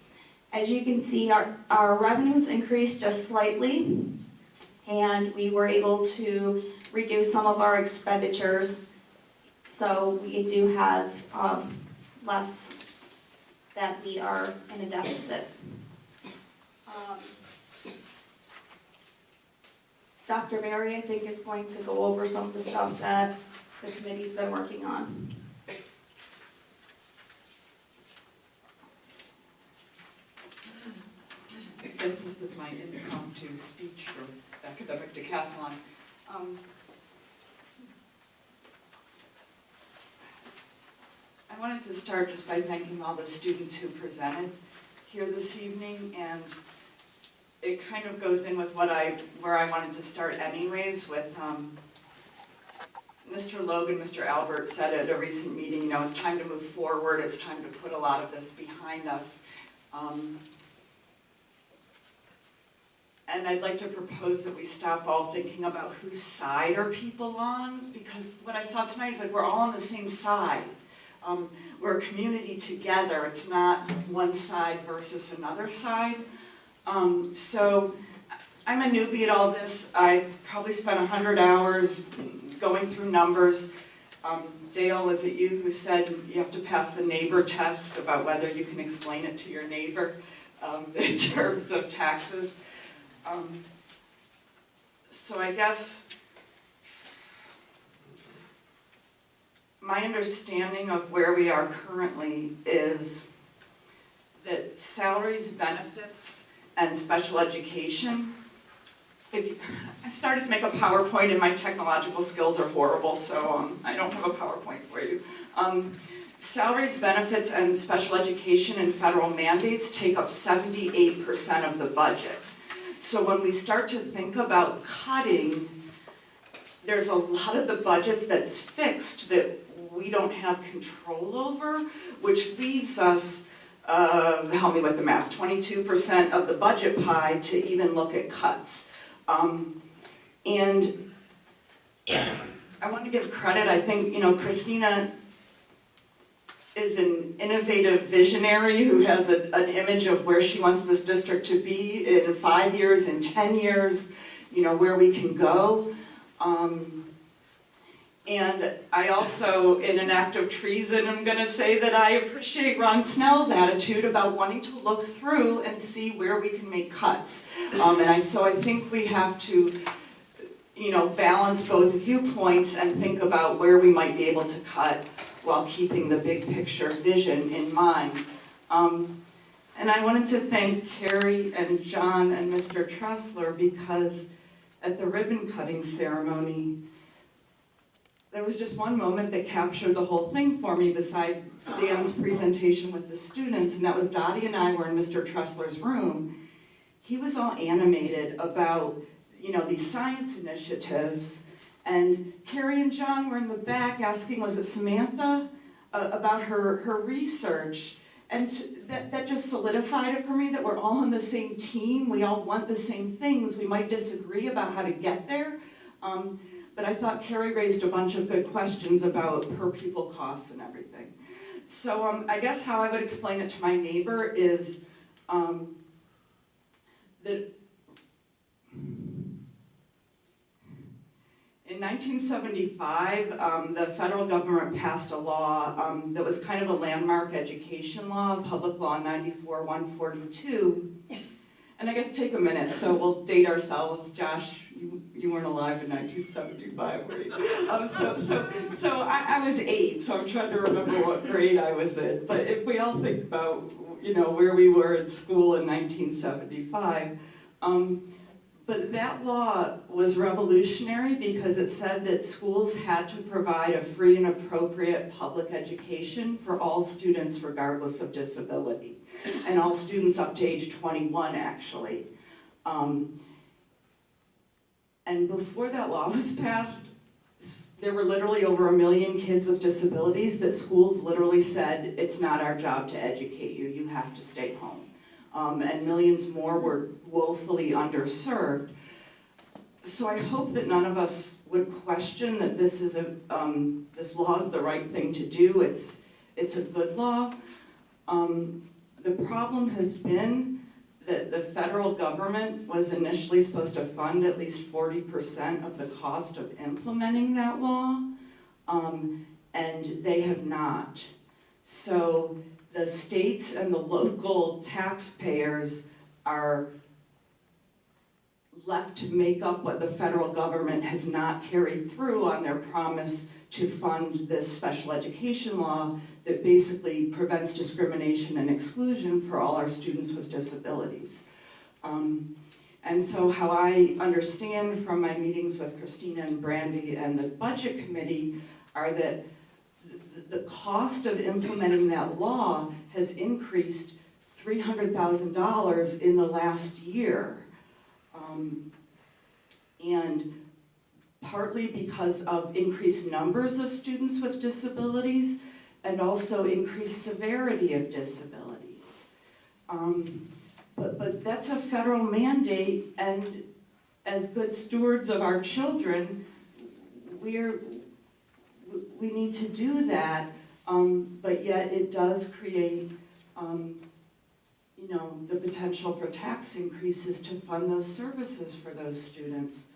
As you can see, our revenues increased just slightly, and we were able to reduce some of our expenditures, so we do have less that we are in a deficit. Dr. Berry, I think, is going to go over some of the stuff that the committee's been working on. This is my impromptu speech for academic decathlon. I wanted to start just by thanking all the students who presented here this evening, and it kind of goes in with where I wanted to start anyways, with Mr. Logan, Mr. Albert said at a recent meeting, you know, it's time to move forward, it's time to put a lot of this behind us. And I'd like to propose that we stop all thinking about whose side are people on, because what I saw tonight is like we're all on the same side. We're a community together. It's not one side versus another side. So I'm a newbie at all this. I've probably spent 100 hours going through numbers. Dale, was it you who said you have to pass the neighbor test about whether you can explain it to your neighbor in terms of taxes? So I guess my understanding of where we are currently is that salaries, benefits, and special education, I started to make a PowerPoint and my technological skills are horrible, so I don't have a PowerPoint for you. Salaries, benefits, and special education and federal mandates take up 78% of the budget. So when we start to think about cutting, there's a lot of the budgets that's fixed that we don't have control over, which leaves us, help me with the math, 22% of the budget pie to even look at cuts. And I want to give credit, I think, you know, Christina is an innovative visionary who has an image of where she wants this district to be in 5 years, in 10 years, you know, where we can go. And I also, in an act of treason, am going to say that I appreciate Ron Snell's attitude about wanting to look through and see where we can make cuts. So I think we have to, balance both viewpoints and think about where we might be able to cut while keeping the big picture vision in mind. And I wanted to thank Carrie and John and Mr. Tressler because at the ribbon cutting ceremony, there was just one moment that captured the whole thing for me besides Dan's presentation with the students, and that was Dottie and I were in Mr. Tressler's room. He was all animated about, these science initiatives, and Carrie and John were in the back asking, was it Samantha, about her research, and that just solidified it for me that we're all on the same team, we all want the same things, we might disagree about how to get there, but I thought Carrie raised a bunch of good questions about per pupil costs and everything. So I guess how I would explain it to my neighbor is that in 1975, the federal government passed a law that was kind of a landmark education law, Public Law 94-142. And I guess take a minute, so we'll date ourselves. Josh, you weren't alive in 1975, were you? So I was 8, so I'm trying to remember what grade I was in. But if we all think about, where we were at school in 1975, but that law was revolutionary because it said that schools had to provide a free and appropriate public education for all students regardless of disability. And all students up to age 21, actually. And before that law was passed, there were literally over 1 million kids with disabilities that schools literally said, it's not our job to educate you, you have to stay home. And millions more were woefully underserved. So I hope that none of us would question that this law is the right thing to do. It's a good law. The problem has been that the federal government was initially supposed to fund at least 40% of the cost of implementing that law, and they have not. So the states and the local taxpayers are left to make up what the federal government has not carried through on their promise to fund this special education law that basically prevents discrimination and exclusion for all our students with disabilities. And so how I understand from my meetings with Christina and Brandy and the budget committee are that the cost of implementing that law has increased $300,000 in the last year. And partly because of increased numbers of students with disabilities and also increased severity of disabilities. But that's a federal mandate, and as good stewards of our children, we need to do that, but yet it does create the potential for tax increases to fund those services for those students.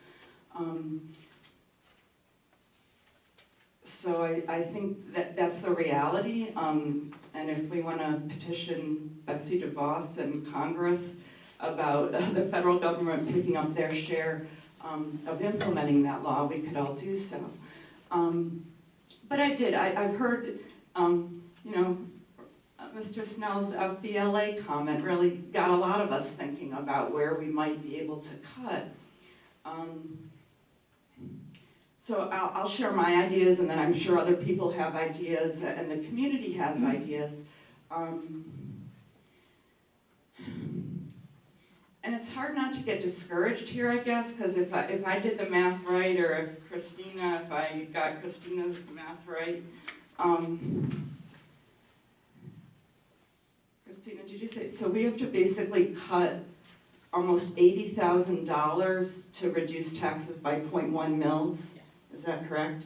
So I think that's the reality, and if we want to petition Betsy DeVos and Congress about the federal government picking up their share of implementing that law, we could all do so. But I've heard, Mr. Snell's FBLA comment really got a lot of us thinking about where we might be able to cut. So I'll share my ideas, and then I'm sure other people have ideas, and the community has ideas. And it's hard not to get discouraged here, I guess, because if I did the math right, or if I got Christina's math right. Christina, did you say, so we have to basically cut almost $80,000 to reduce taxes by 0.1 mils? Is that correct?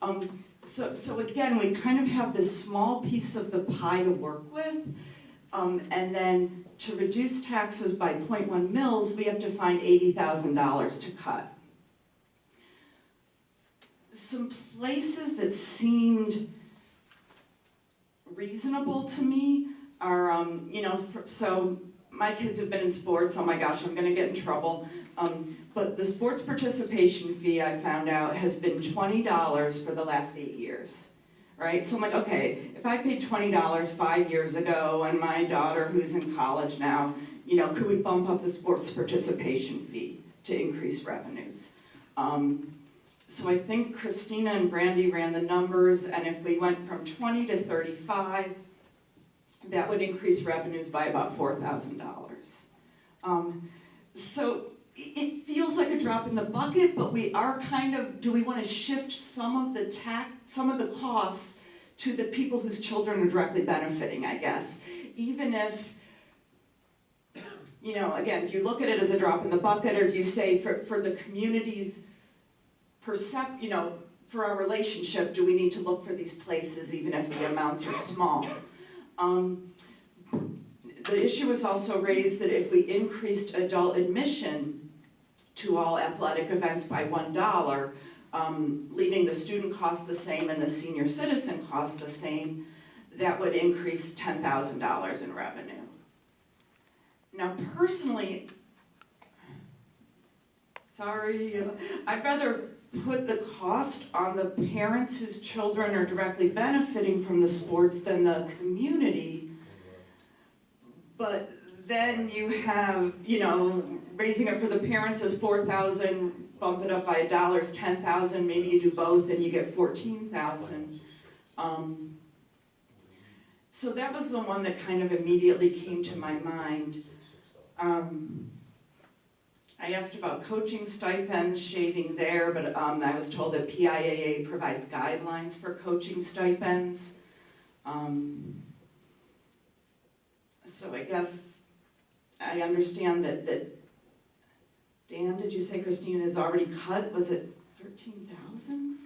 Yes. So again, we kind of have this small piece of the pie to work with, and then to reduce taxes by 0.1 mils, we have to find $80,000 to cut. some places that seemed reasonable to me are, so my kids have been in sports, oh my gosh, I'm gonna get in trouble. But the sports participation fee, I found out, has been $20 for the last 8 years, right? So I'm like, okay, if I paid $20 5 years ago and my daughter who's in college now, could we bump up the sports participation fee to increase revenues? So I think Christina and Brandy ran the numbers, and if we went from 20 to 35, that would increase revenues by about $4,000. So it feels like a drop in the bucket, but we are do we want to shift some of the costs to the people whose children are directly benefiting, I guess. Even if, again, do you look at it as a drop in the bucket, or do you say for the community's for our relationship, do we need to look for these places even if the amounts are small? The issue was also raised that if we increased adult admission to all athletic events by $1, leaving the student cost the same and the senior citizen cost the same, that would increase $10,000 in revenue. Now personally, I'd rather put the cost on the parents whose children are directly benefiting from the sports than the community. But then you have, raising it for the parents is $4,000, bump it up by $1 is $10,000, maybe you do both and you get $14,000. So that was the one that kind of immediately came to my mind. I asked about coaching stipends, shaving there, but I was told that PIAA provides guidelines for coaching stipends. So I guess I understand that Dan, did you say Christine has already cut, was it $13,000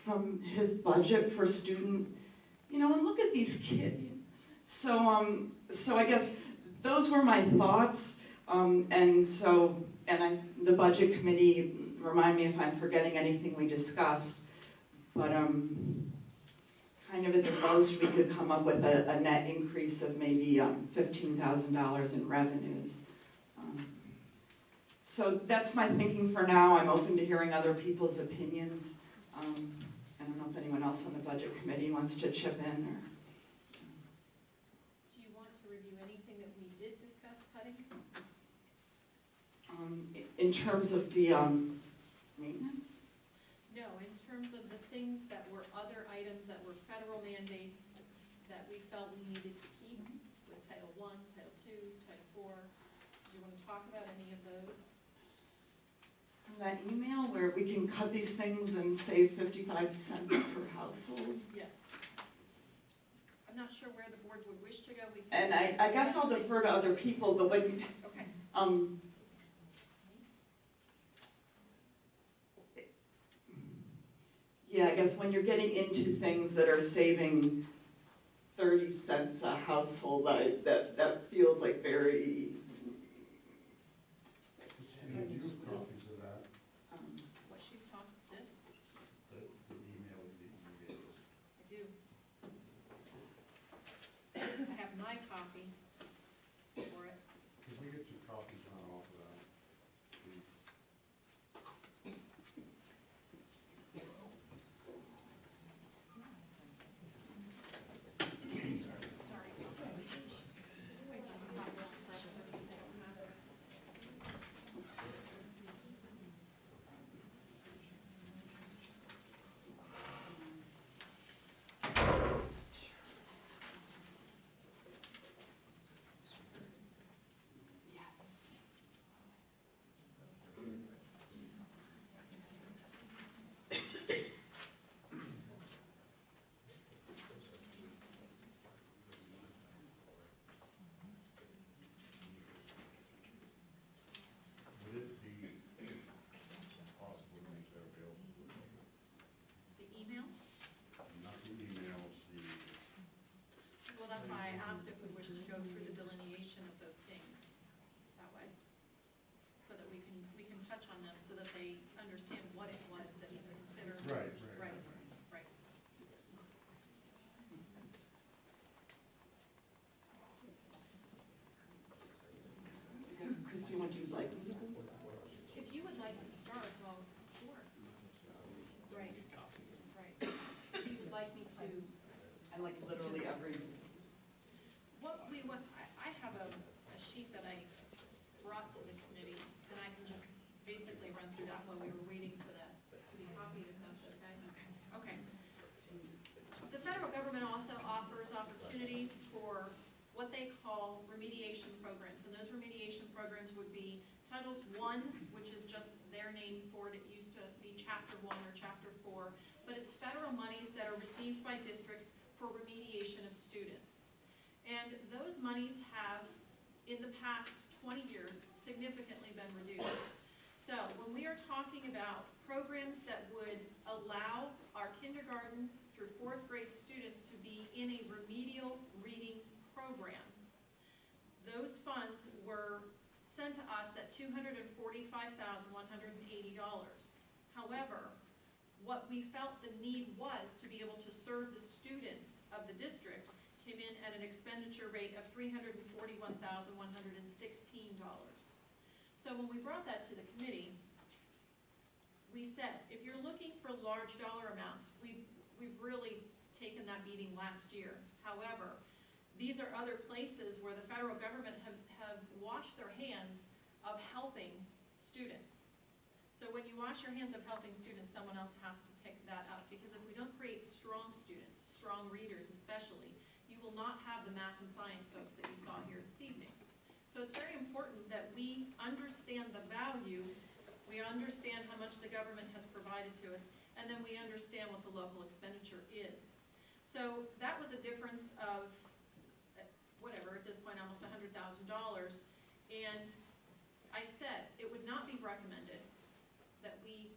from his budget for student, and look at these kids. So I guess those were my thoughts. The budget committee, remind me if I'm forgetting anything we discussed, but kind of at the most we could come up with a net increase of maybe $15,000 in revenues. So that's my thinking for now. I'm open to hearing other people's opinions. I don't know if anyone else on the budget committee wants to chip in or. Do you want to review anything that we did discuss cutting? In terms of the maintenance? No, in terms of the things that were other items that were federal mandates that we felt we needed to keep with Title I, Title II, Title IV. Do you want to talk about any of those? That email where we can cut these things and save 55 cents per household? Yes. I'm not sure where the board would wish to go. And I guess I'll defer to other people, but when, okay. Yeah, I guess when you're getting into things that are saving 30 cents a household, that feels like very. What she's talking, this? The email that you gave us. I do. I have my copy for it. Could we get some copies on off of that, please? Sorry. Wait, just copy off the president. touch on them so that they understand what it was that was considered. Right. Right. Christine, would you like me to go? If you would like to start, well, sure. Right. If you would like me to. I like literally every. What we want, I have a sheet that I brought to the committee, and I can just basically run through that while we were waiting for that to be copied, if that's okay. Okay. The federal government also offers opportunities for what they call remediation programs, and those remediation programs would be Titles I, which is just their name for it. It used to be Chapter 1 or Chapter 4, but it's federal monies that are received by districts for remediation of students. And those monies have, in the past 20 years, significantly been reduced. So when we are talking about programs that would allow our kindergarten through 4th grade students to be in a remedial reading program, those funds were sent to us at $245,180. However, what we felt the need was to be able to serve the students of the district came in at an expenditure rate of $341,116. So when we brought that to the committee, we said, if you're looking for large dollar amounts, we've really taken that beating last year. However, these are other places where the federal government have washed their hands of helping students. So when you wash your hands of helping students, someone else has to pick that up, because if we don't create strong students, strong readers especially, you will not have the math and science folks that you saw here this evening. So it's very important that we understand the value, we understand how much the government has provided to us, and then we understand what the local expenditure is. So that was a difference of, whatever, at this point, almost $100,000. And I said it would not be recommended that we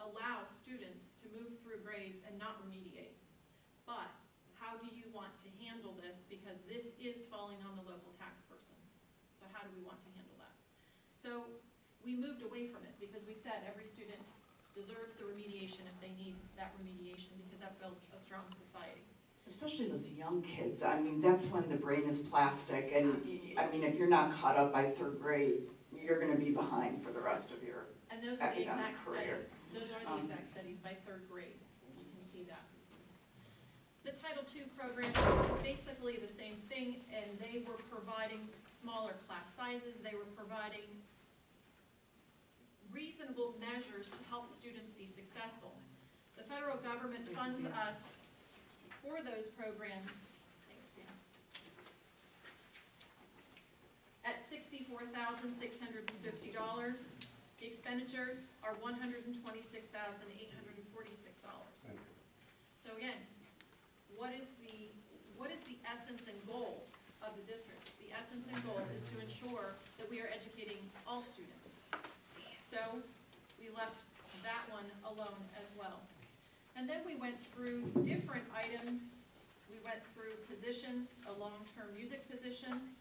allow students to move through grades and not remediate. But how do you want to handle this? Because this is falling on the local tax person. So how do we want to handle that? So we moved away from it because we said every student deserves the remediation if they need that remediation, because that builds a strong society. Especially those young kids, I mean, that's when the brain is plastic, and I mean, if you're not caught up by 3rd grade, you're gonna be behind for the rest of your And those are the academic exact career. studies. Those are the exact studies by 3rd grade. You can see that. The Title II programs were basically the same thing, and they were providing smaller class sizes. They were providing reasonable measures to help students be successful. The federal government funds us for those programs, thanks, Dan, at $64,650. The expenditures are $126,846. So again, what is the essence and goal of the district? The essence and goal is to ensure that we are educating all students. So we left that one alone as well. And then we went through different items. We went through positions, a long-term music position,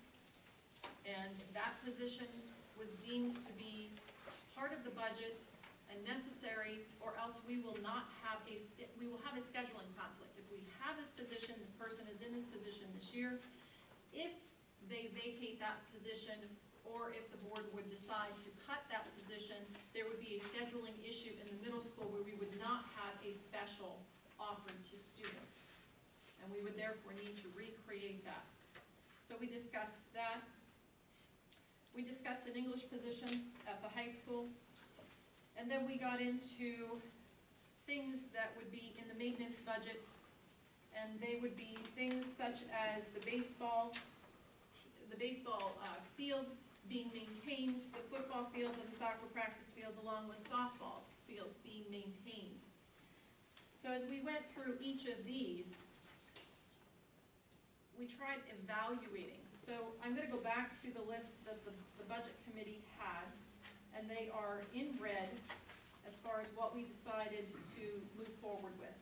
and that position was deemed to be part of the budget and necessary, or else we will have a scheduling conflict. If we have this position, this person is in this position this year, if they vacate that position, or if the board would decide to cut that position, there would be a scheduling issue in the middle school where we would not have a special offered to students. And we would therefore need to recreate that. So we discussed that. We discussed an English position at the high school. And then we got into things that would be in the maintenance budgets. And they would be things such as the baseball fields being maintained, the football fields and the soccer practice fields, along with softball fields being maintained. So as we went through each of these, we tried evaluating. So I'm going to go back to the list that the budget committee had, and they are in red as far as what we decided to move forward with.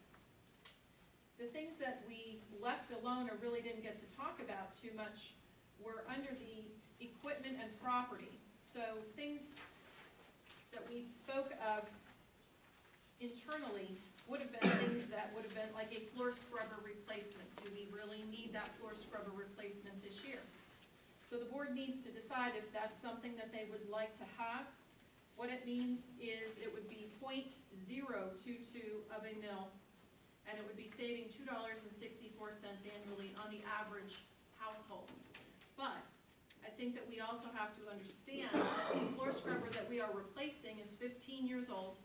The things that we left alone or really didn't get to talk about too much were under the equipment and property. So things that we spoke of internally would have been things that would have been like a floor scrubber replacement. Do we really need that floor scrubber replacement this year? So the board needs to decide if that's something that they would like to have. What it means is it would be 0.022 of a mil, and it would be saving $2.64 annually on the average household. But I think that we also have to understand the floor scrubber that we are replacing is 15 years old.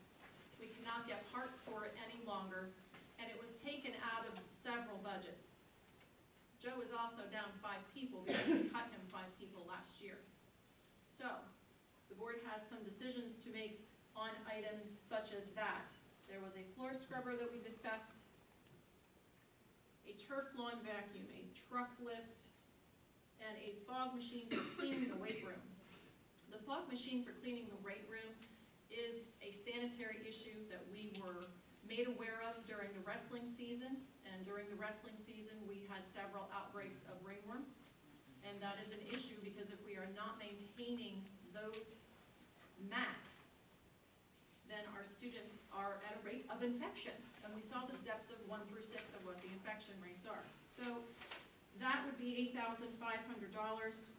We cannot get parts for it any longer, and it was taken out of several budgets. Joe is also down 5 people because we cut him 5 people last year. So, the board has some decisions to make on items such as that. There was a floor scrubber that we discussed, a turf lawn vacuum, a truck lift, and a fog machine for cleaning the weight room. The fog machine for cleaning the weight room is a sanitary issue that we were made aware of during the wrestling season, and during the wrestling season we had several outbreaks of ringworm, and that is an issue because if we are not maintaining those mats, then our students are at a rate of infection, and we saw the steps of 1 through 6 of what the infection rates are. So that would be $8,500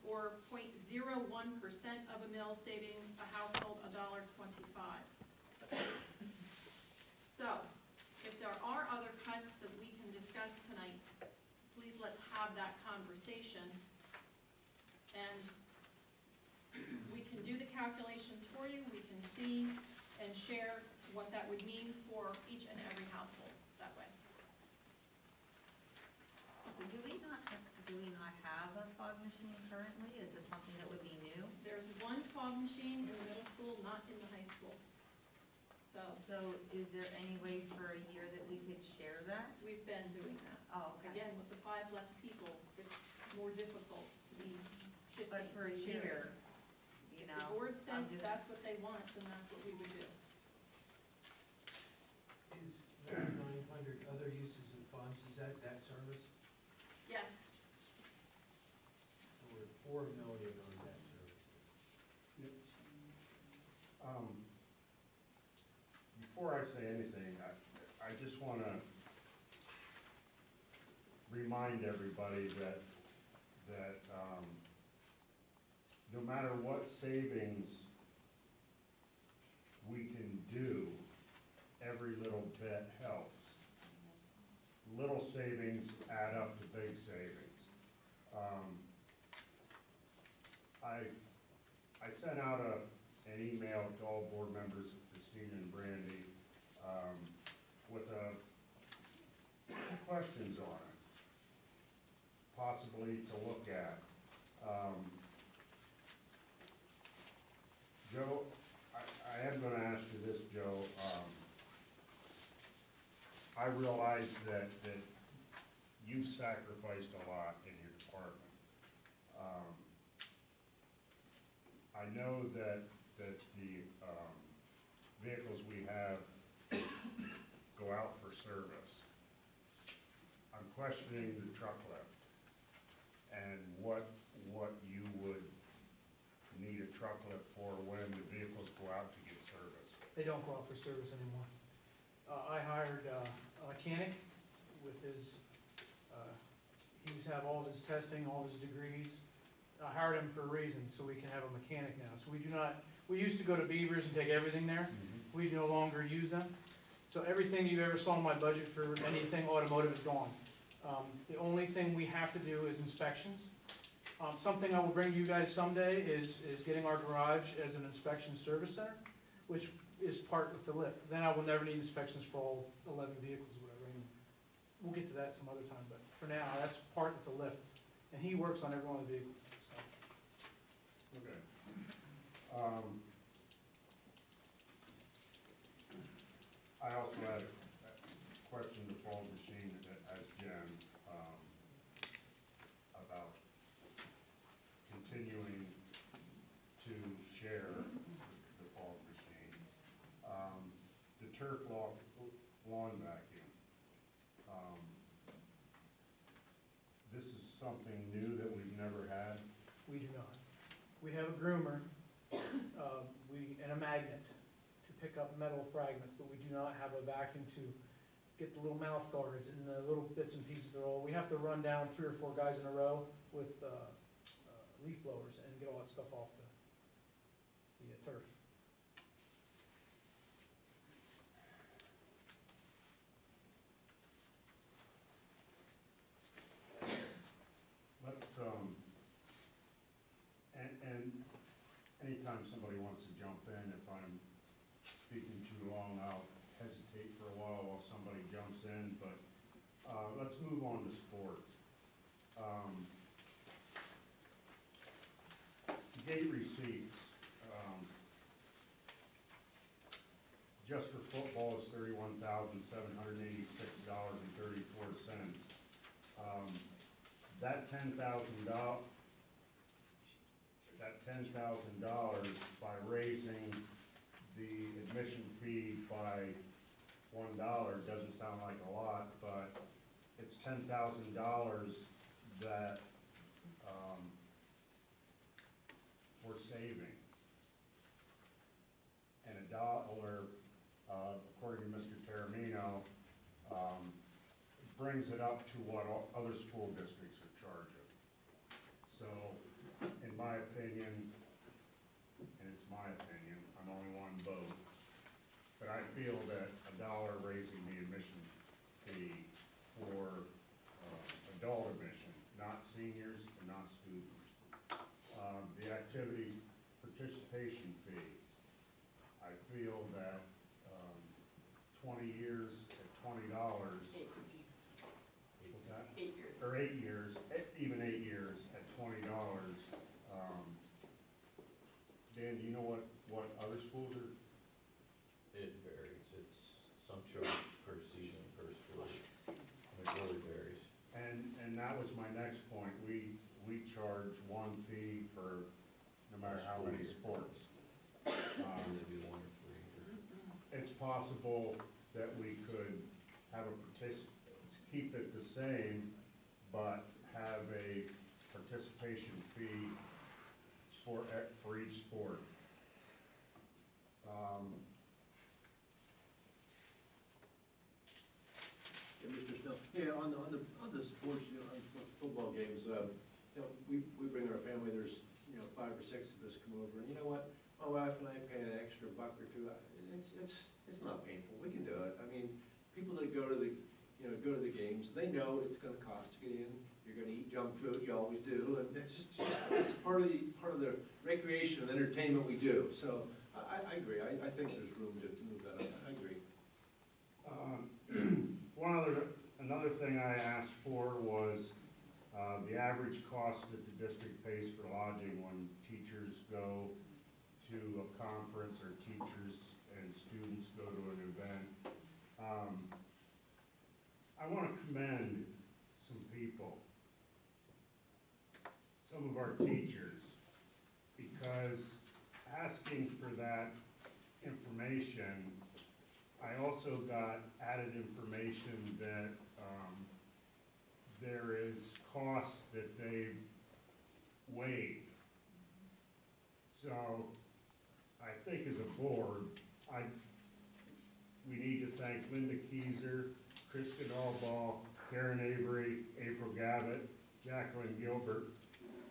or 0.01% of a mil, saving a household $1.25. So, if there are other cuts that we can discuss tonight, please let's have that conversation. And we can do the calculations for you, we can see and share what that would mean for each and every household that way. So do we not have a fog machine currently? Is this something that would be new? There's one fog machine in the middle school, not in the high school. So is there any way for a year that we could share that? We've been doing that. Oh, okay. Again, with the 5 less people, it's more difficult to be shifting. But for a year, you know. The board says just- that's what they want, then that's what we would do. Is that 900 other uses of funds, is that debt service? Yes. Or 4 million on debt service? Before I say anything, I just want to remind everybody that no matter what savings we can do, every little bit helps. Little savings add up to big savings. I sent out an email to all board members, Christine and Brandy, with questions on it, possibly to look at. Joe, I am gonna ask you this, Joe. I realize that you've sacrificed a lot in your department. I know that the vehicles we have go out for service. I'm questioning the truck lift and what you would need a truck lift for when the vehicles go out to get service. They don't go out for service anymore. I hired a mechanic with his, he's have all of his testing, all of his degrees. I hired him for a reason, so we can have a mechanic now. So we do not, we used to go to Beavers and take everything there. We no longer use them. So everything you ever saw in my budget for anything automotive is gone. The only thing we have to do is inspections. Something I will bring to you guys someday is getting our garage as an inspection service center, which is part with the lift. Then I will never need inspections for all 11 vehicles or whatever. And we'll get to that some other time, but for now, that's part with the lift. And he works on every one of the vehicles. So. Okay. I also had a question to Paul Machine as Jen, about continuing to share the Paul Machine. The turf lawn vacuum. This is something new that we've never had. We do not. We have a groomer, and a magnet. pick up metal fragments, but we do not have a vacuum to get the little mouth guards and the little bits and pieces that are all, we have to run down 3 or 4 guys in a row with leaf blowers and get all that stuff off the turf. Let's, and anytime somebody wants to jump in, if I'm speaking too long, I'll hesitate for a while somebody jumps in, but, let's move on to sports. Gate receipts, just for football is $31,786.34. That $10,000 by raising the admission fee by $1 doesn't sound like a lot, but it's $10,000 that we're saving. And $1, according to Mr. Taramino, brings it up to what other school districts are charging. So, in my opinion, and it's my opinion, I'm only one vote, but I feel that $1 raising the admission fee for adult admission, not seniors and not students. The activity participation fee, I feel that 20 years at $20. What's that? 8 years. Or 8 years, even 8 years at $20. Dan, do you know what other schools are? It varies. It's some charge per season, per school. It really varies. And that was my next point. We charge one fee for no matter how many sports. Maybe 1 or 3. It's possible that we could have keep it the same, but have a participation fee for each sport. Yeah, Mr. Snell, yeah, on the sports, on football games, we bring our family, there's, 5 or 6 of us come over, and you know what? My wife and I pay an extra $1 or $2. It's not painful. We can do it. I mean, people that go to the games, they know it's going to cost to get in. You're going to eat junk food. You always do, and it's part of the recreation and entertainment we do. So I agree. I think there's room to move that up. I agree. Another thing I asked for was the average cost that the district pays for lodging when teachers go to a conference or teachers and students go to an event. I want to commend some people, some of our teachers, because asking for that information, I also got added information that there is costs that they've waived. So I think as a board, we need to thank Linda Keyser, Krista Dahlbaugh, Karen Avery, April Gavitt, Jacqueline Gilbert,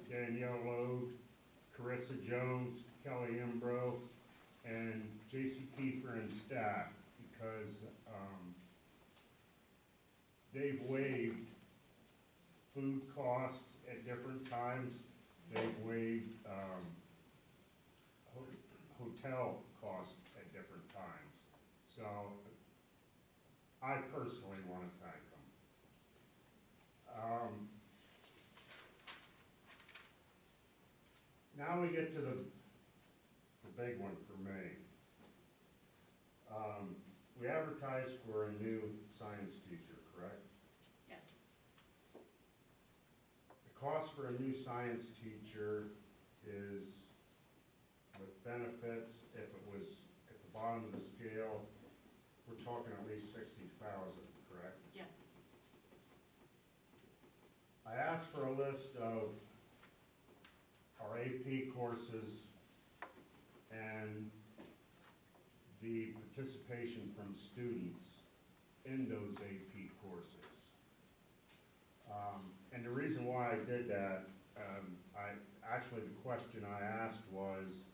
Danielle Logue, Carissa Jones, Kelly Imbro, and J.C. Kiefer and staff, because they've waived food costs at different times. They've waived hotel costs at different times. So I personally want to thank them. Now we get to the big one for me. We advertised for a new science teacher, correct? Yes. The cost for a new science teacher is, with benefits, if it was at the bottom of the scale, we're talking at least $60,000, correct? Yes. I asked for a list of our AP courses and the participation from students in those AP courses. And the reason why I did that, actually the question I asked was,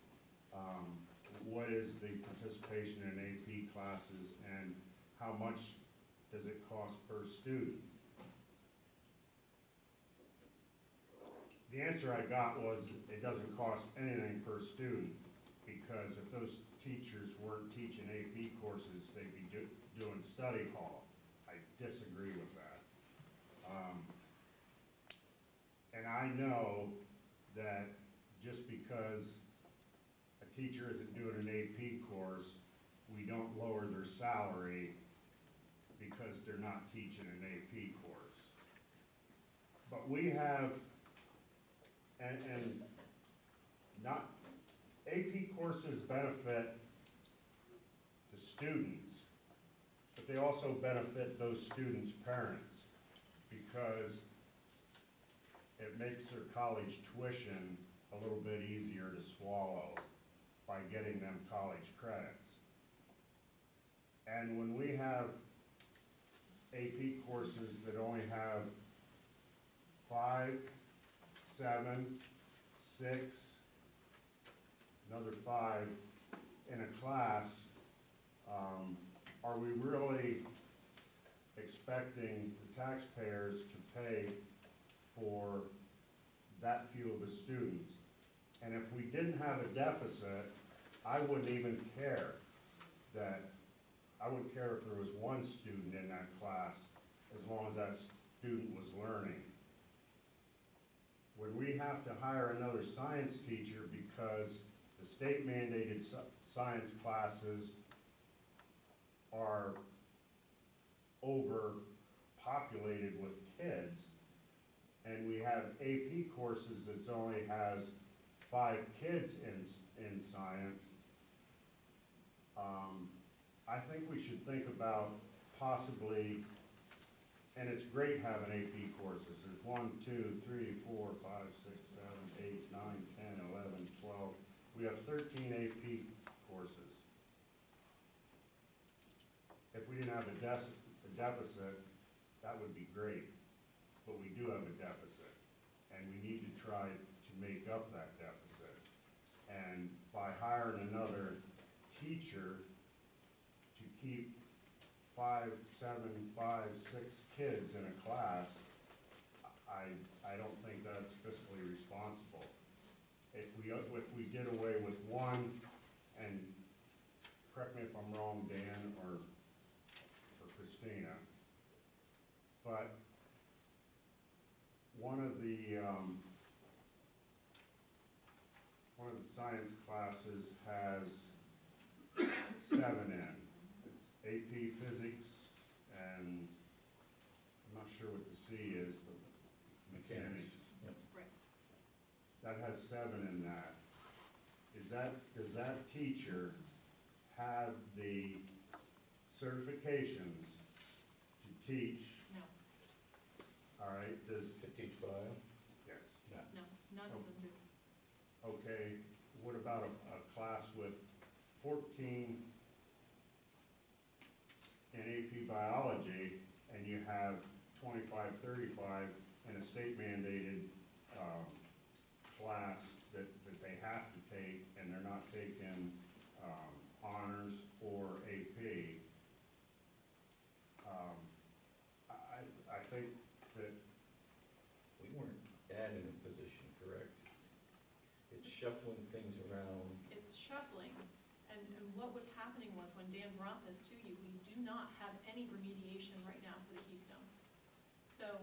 what is the participation in AP classes and how much does it cost per student? The answer I got was it doesn't cost anything per student, because if those teachers weren't teaching AP courses, they'd be doing study hall. I disagree with that. And I know that just because a teacher isn't doing an AP course, we don't lower their salary because they're not teaching an AP course. But we have, and not, AP courses benefit the students, but they also benefit those students' parents, because it makes their college tuition a little bit easier to swallow by getting them college credits. And when we have AP courses that only have 5, 7, 6, another 5 in a class, are we really expecting the taxpayers to pay for that few of the students? And if we didn't have a deficit, I wouldn't even care that, I wouldn't care if there was one student in that class, as long as that student was learning. When we have to hire another science teacher because the state mandated science classes are overpopulated with kids, and we have AP courses that only has 5 kids in science, I think we should think about possibly, and it's great having AP courses. There's 1, 2, 3, 4, 5, 6, 7, 8, 9, 10, 11, 12. We have 13 AP courses. If we didn't have a deficit, that would be great. But we do have a deficit, and we need to try to make up that deficit. And by hiring another teacher to keep 5, 7, 5, 6 kids in a class, I don't think that's fiscally responsible. If we did away with one, and correct me if I'm wrong, Dan or Christina, but one of the science classes has 7 in. It's AP Physics, and I'm not sure what the C is, but mechanics. Yep. Right. That has 7 in that. Does that teacher have the certifications to teach? No, All right, does, To teach bio? yes. no, none of them do. Okay, what about a class with 14 in AP biology, and you have 25, 35 in a state mandated class that they have to take, and they're not taking honors or AP? I think that We weren't adding a position, correct? It's shuffling things around. It's shuffling, and what was happening was when Dan brought this to you, we do not have any remediation right now for the Keystone. So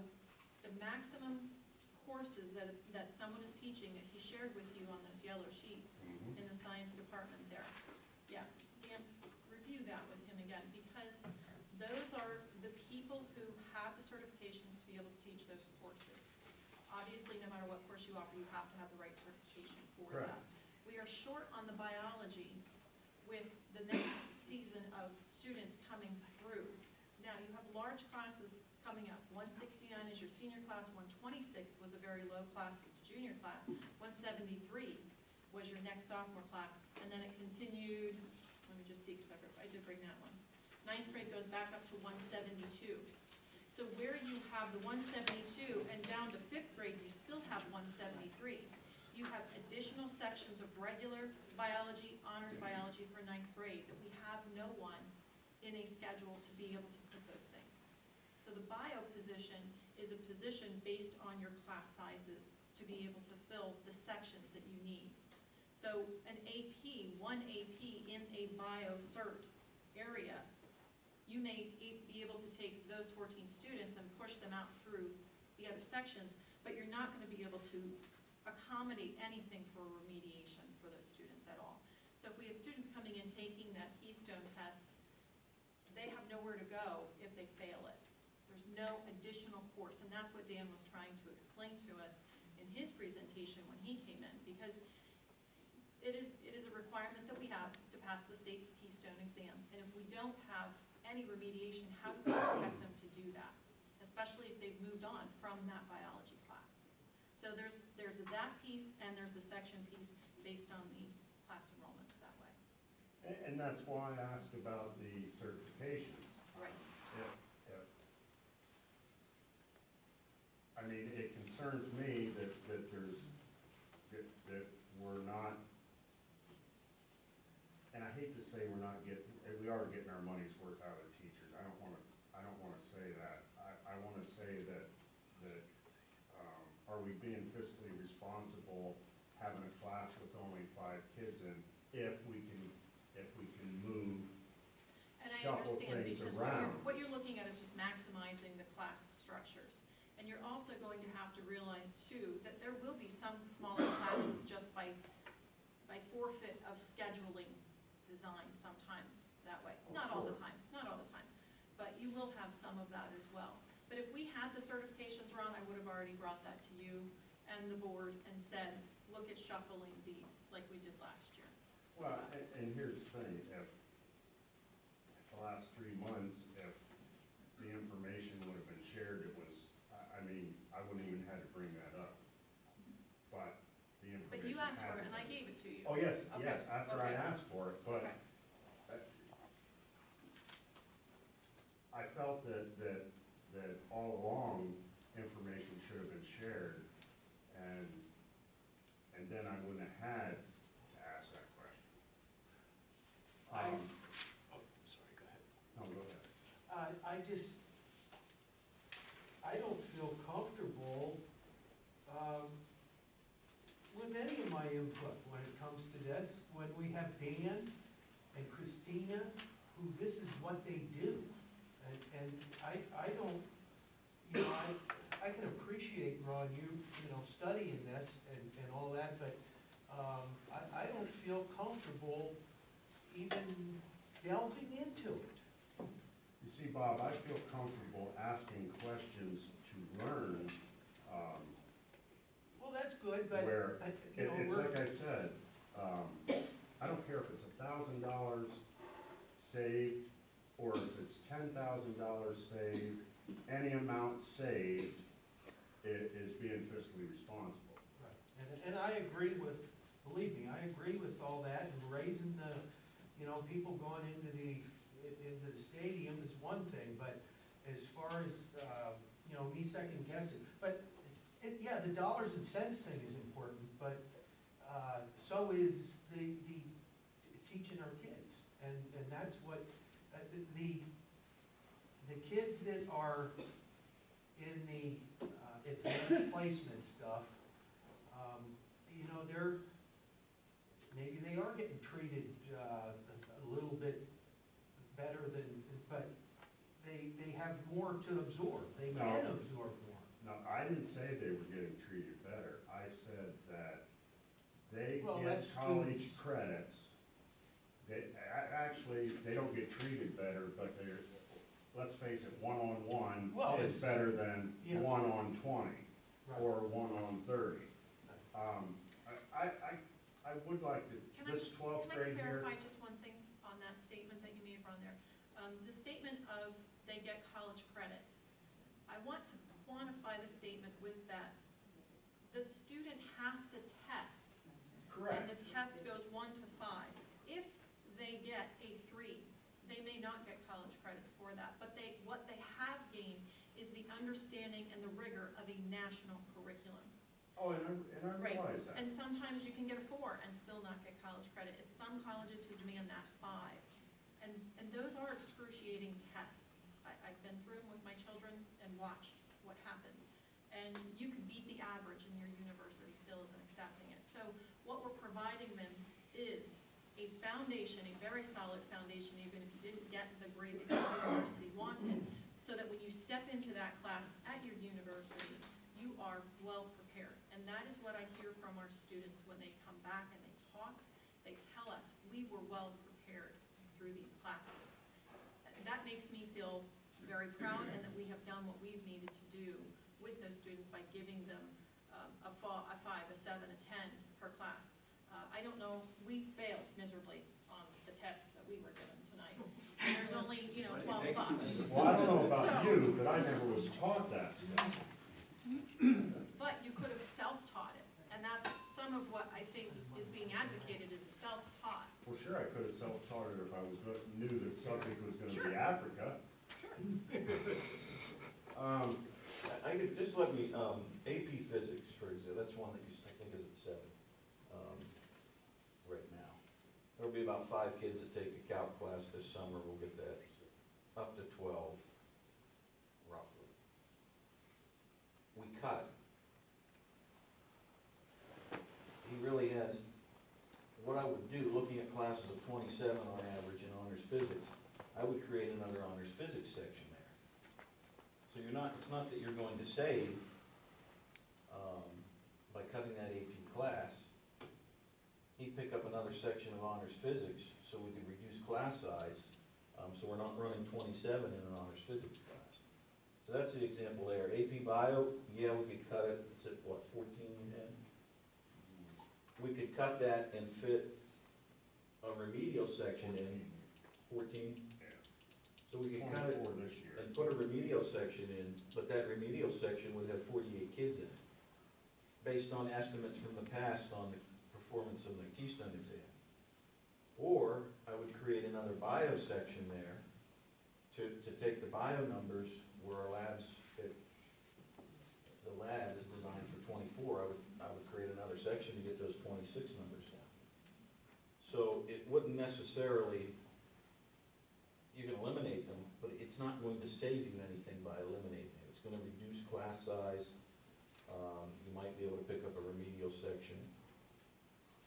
the maximum courses that someone is teaching that he shared with you on those yellow sheets in the science department there. Yeah, Dan, review that with him again, because those are the people who have the certifications to be able to teach those courses. Obviously, no matter what course you offer, you have to have the right certification for Correct. that. We are short on the biology with the next season of students coming through. Now, you have large classes coming up. 169 is your senior class, 126 was a very low class, it's a junior class, 173 was your next sophomore class, and then it continued, let me just see, because I did break grade goes back up to 172. So where you have the 172 and down to 5th grade, you still have 173. You have additional sections of regular biology, honors biology for 9th grade that we have no one in a schedule to be able to put those things. So the bio position is a position based on your class sizes to be able to fill the sections that you need. So an AP, one AP in a bio cert area, you may be able to take those 14 students and push them out through the other sections, but you're not going to be able to accommodate anything for remediation for those students at all. So if we have students coming in taking that Keystone test, they have nowhere to go if they fail it. There's no additional course, and that's what Dan was trying to explain to us in his presentation when he came in, because it is a requirement that we have to pass the state's Keystone exam, and if we don't have any remediation, how do we expect them to do that, especially if they've moved on from that biology class? So there's that piece, and there's the section piece based on the class enrollments that way. And that's why I asked about the certifications. Right. I mean, it concerns me that we're not, and I hate to say we are getting our money's worth out of teachers. I don't wanna say that. I wanna say that are we being fiscally responsible having a class with only 5 kids in if we can move, And I shuffle understand, things because around. what you're looking at is just maximizing the class structures. And you're also going to have to realize too, that there will be some smaller classes just by forfeit of scheduling design sometimes that way. Oh, Not all the sure. time, not all the time, but you will have some of that as well. But if we had the certifications, Ron, I would have already brought that to you and the board and said, look at shuffling these like we did last year. Well, and here's the thing, if the last 3 months, if the information would have been shared, it was, I mean, I wouldn't even had to bring that up. But the information. But you asked for it and I hasn't gave it to you. been. Oh, yes, Okay, yes, after I okay. asked for it, but Okay. I felt that all along, information should have been shared, and then I wouldn't have had to ask that question. Sorry, go ahead. No, go ahead. I don't feel comfortable with any of my input when it comes to this. When we have Dan and Christina, who this is what they do. And I don't, I can appreciate, Ron, you studying this and all that, but I don't feel comfortable even delving into it. You see, Bob, I feel comfortable asking questions to learn, Well, that's good, but, where, it's we're, like I said, I don't care if it's $1,000 saved, or if it's $10,000 saved, any amount saved is being fiscally responsible. right. And I agree with, believe me, I agree with all that, and raising the, people going into the stadium is one thing, but as far as, me second guessing, but the dollars and cents thing is important, but, so is the teaching our kids, and that's what, the kids that are in the advanced placement stuff, maybe they are getting treated a little bit better than, but they have more to absorb. They No. can absorb more. No, I didn't say they were getting treated better. I said that they Well, get that's college students. credits. Actually, they don't get treated better, but they're, let's face it, one-on-one Well, is it's- better than yeah. 1-on-20 Right. or 1-on-30. I would like to, this 12th grade Can I here. clarify just one thing on that statement that you may have run there? The statement of they get college credits, I want to quantify the statement with that. The student has to test. Correct. And the test goes 1 to 5. If they get a 3, they may not get college credit. credits for that. But what they have gained is the understanding and the rigor of a national curriculum. Oh, and I Right. realize that. And sometimes you can get a 4 and still not get college credit. It's some colleges who demand that 5. And those are excruciating tests. I've been through them with my children and watched what happens. And you could beat the average and your university still isn't accepting it. So what we're providing them is a foundation, a very solid foundation, even if you didn't get the grade that your university wanted, so that when you step into that class at your university, you are well prepared. And that is what I hear from our students when they come back and they talk. They tell us, we were well prepared through these classes. That makes me feel very proud, and that we have done what we've needed to do with those students by giving them a 5, a 7, a 10 per class. I don't know, we failed miserably on the tests that we were given tonight. And there's only, 12 of us. Well, I don't know about So- you, but I never was taught that stuff. But you could have self-taught it, and that's some of what I think is being advocated, is self-taught. Well, sure, I could have self-taught it if I knew the subject was gonna Sure. be Africa. Sure. I could, just let me, AP Physics, for example, that's one that I think is at 7, right now. There'll be about 5 kids that take a calc class this summer, we'll get that up to 12, roughly. We cut. He really has, what I would do, looking at classes of 27 on average in honors physics, I would create another honors physics section there. So it's not that you're going to save by cutting that AP class. He'd pick up another section of honors physics so we could reduce class size, so we're not running 27 in an honors physics class. So that's the example there. AP Bio, yeah, we could cut it, it's at what, 14 you had? We could cut that and fit a remedial section in, 14? So we could cut it 24 this year. and put a remedial section in, but that remedial section would have 48 kids in it, based on estimates from the past on the performance of the Keystone exam. Or I would create another bio section there to take the bio numbers where our labs fit. The lab is designed for 24, I would create another section to get those 26 numbers down. So it wouldn't necessarily, you can eliminate them, but it's not going to save you anything by eliminating it. It's gonna reduce class size. You might be able to pick up a remedial section.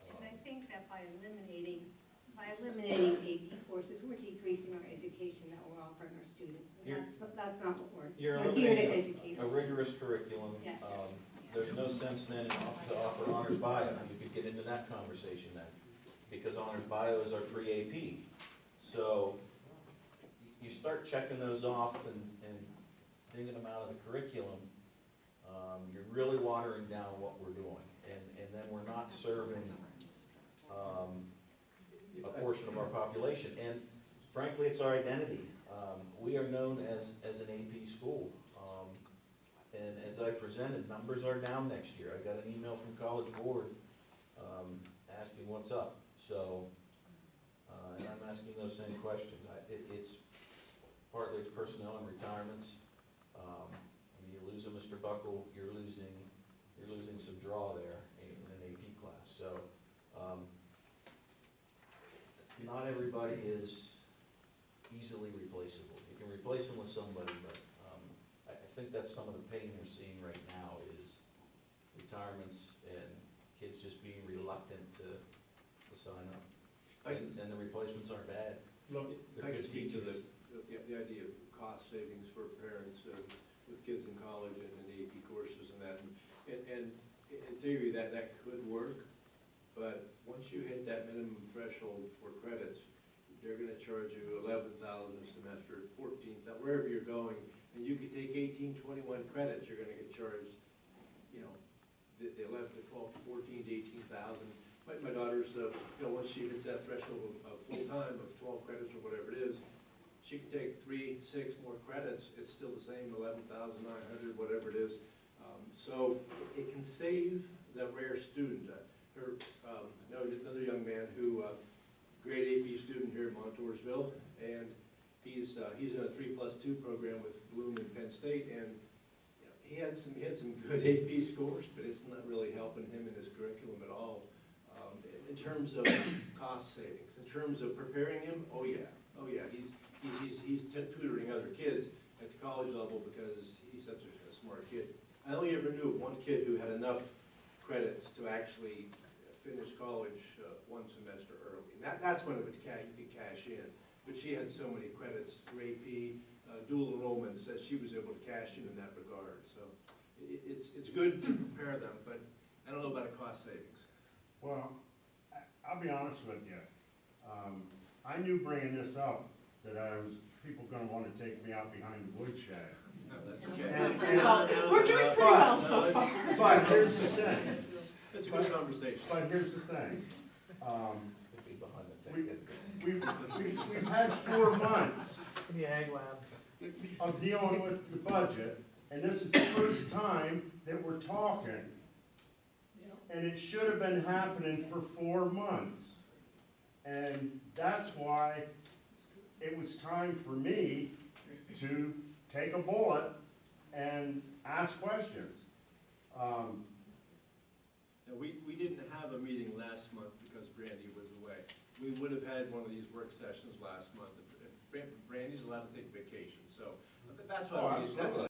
And I think that by eliminating AP courses, we're decreasing our education that we're offering our students. And that's not what we're You're here to eliminating educate a our rigorous curriculum. Yes. There's no sense then to offer honors bio. You could get into that conversation then, because honors bio is our pre-AP. So you start checking those off and digging them out of the curriculum, you're really watering down what we're doing. And then we're not serving a portion of our population. And frankly, it's our identity. We are known as an AP school. And as I presented, numbers are down next year. I got an email from College Board asking what's up. So, and I'm asking those same questions. It's partly it's personnel and retirements. When you lose a Mr. Buckle, you're losing some draw there in an AP class. So, not everybody is easily replaceable. You can replace them with somebody, but I think that's some of the pain you're seeing right now is retirements and kids just being reluctant to sign up. And the replacements aren't bad. Look, They're I good can speak to teachers. the idea of cost savings for parents with kids in college and in AP courses and that. And in theory, that could work, but once you hit that minimum threshold for credits, they're gonna charge you 11,000 a semester, 14,000, wherever you're going. And you could take 18, 21 credits, you're gonna get charged, the 11 to 12, 14 to 18,000. My daughter's, once she hits that threshold of full-time of 12 credits or whatever it is, she can take 3, 6 more credits, it's still the same 11,900, whatever it is. So it can save the rare student. Another young man who, grade AP student here in Montoursville, and He's in a 3+2 program with Bloom and Penn State, and you know, he had some good AP scores, but it's not really helping him in his curriculum at all. In terms of cost savings, in terms of preparing him, oh yeah, he's tutoring other kids at the college level because he's such a smart kid. I only ever knew of one kid who had enough credits to actually finish college one semester early. And that's when you could cash in. But she had so many credits through AP, dual enrollments, that she was able to cash in that regard. So it's good to prepare them, but I don't know about a cost savings. Well, I'll be honest with you. I knew bringing this up that people gonna wanna take me out behind the woodshed. No, that's okay. We're doing pretty well so far. But here's the thing. It's a good conversation. But here's the thing. We've had 4 months In the ag lab. of dealing with the budget, and this is the first time that we're talking. And it should have been happening for 4 months. And that's why it was time for me to take a bullet and ask questions. Now, we didn't have a meeting last month because Brandy was away. We would have had one of these work sessions last month. Brandy's allowed to take vacation, so that's why Oh, absolutely.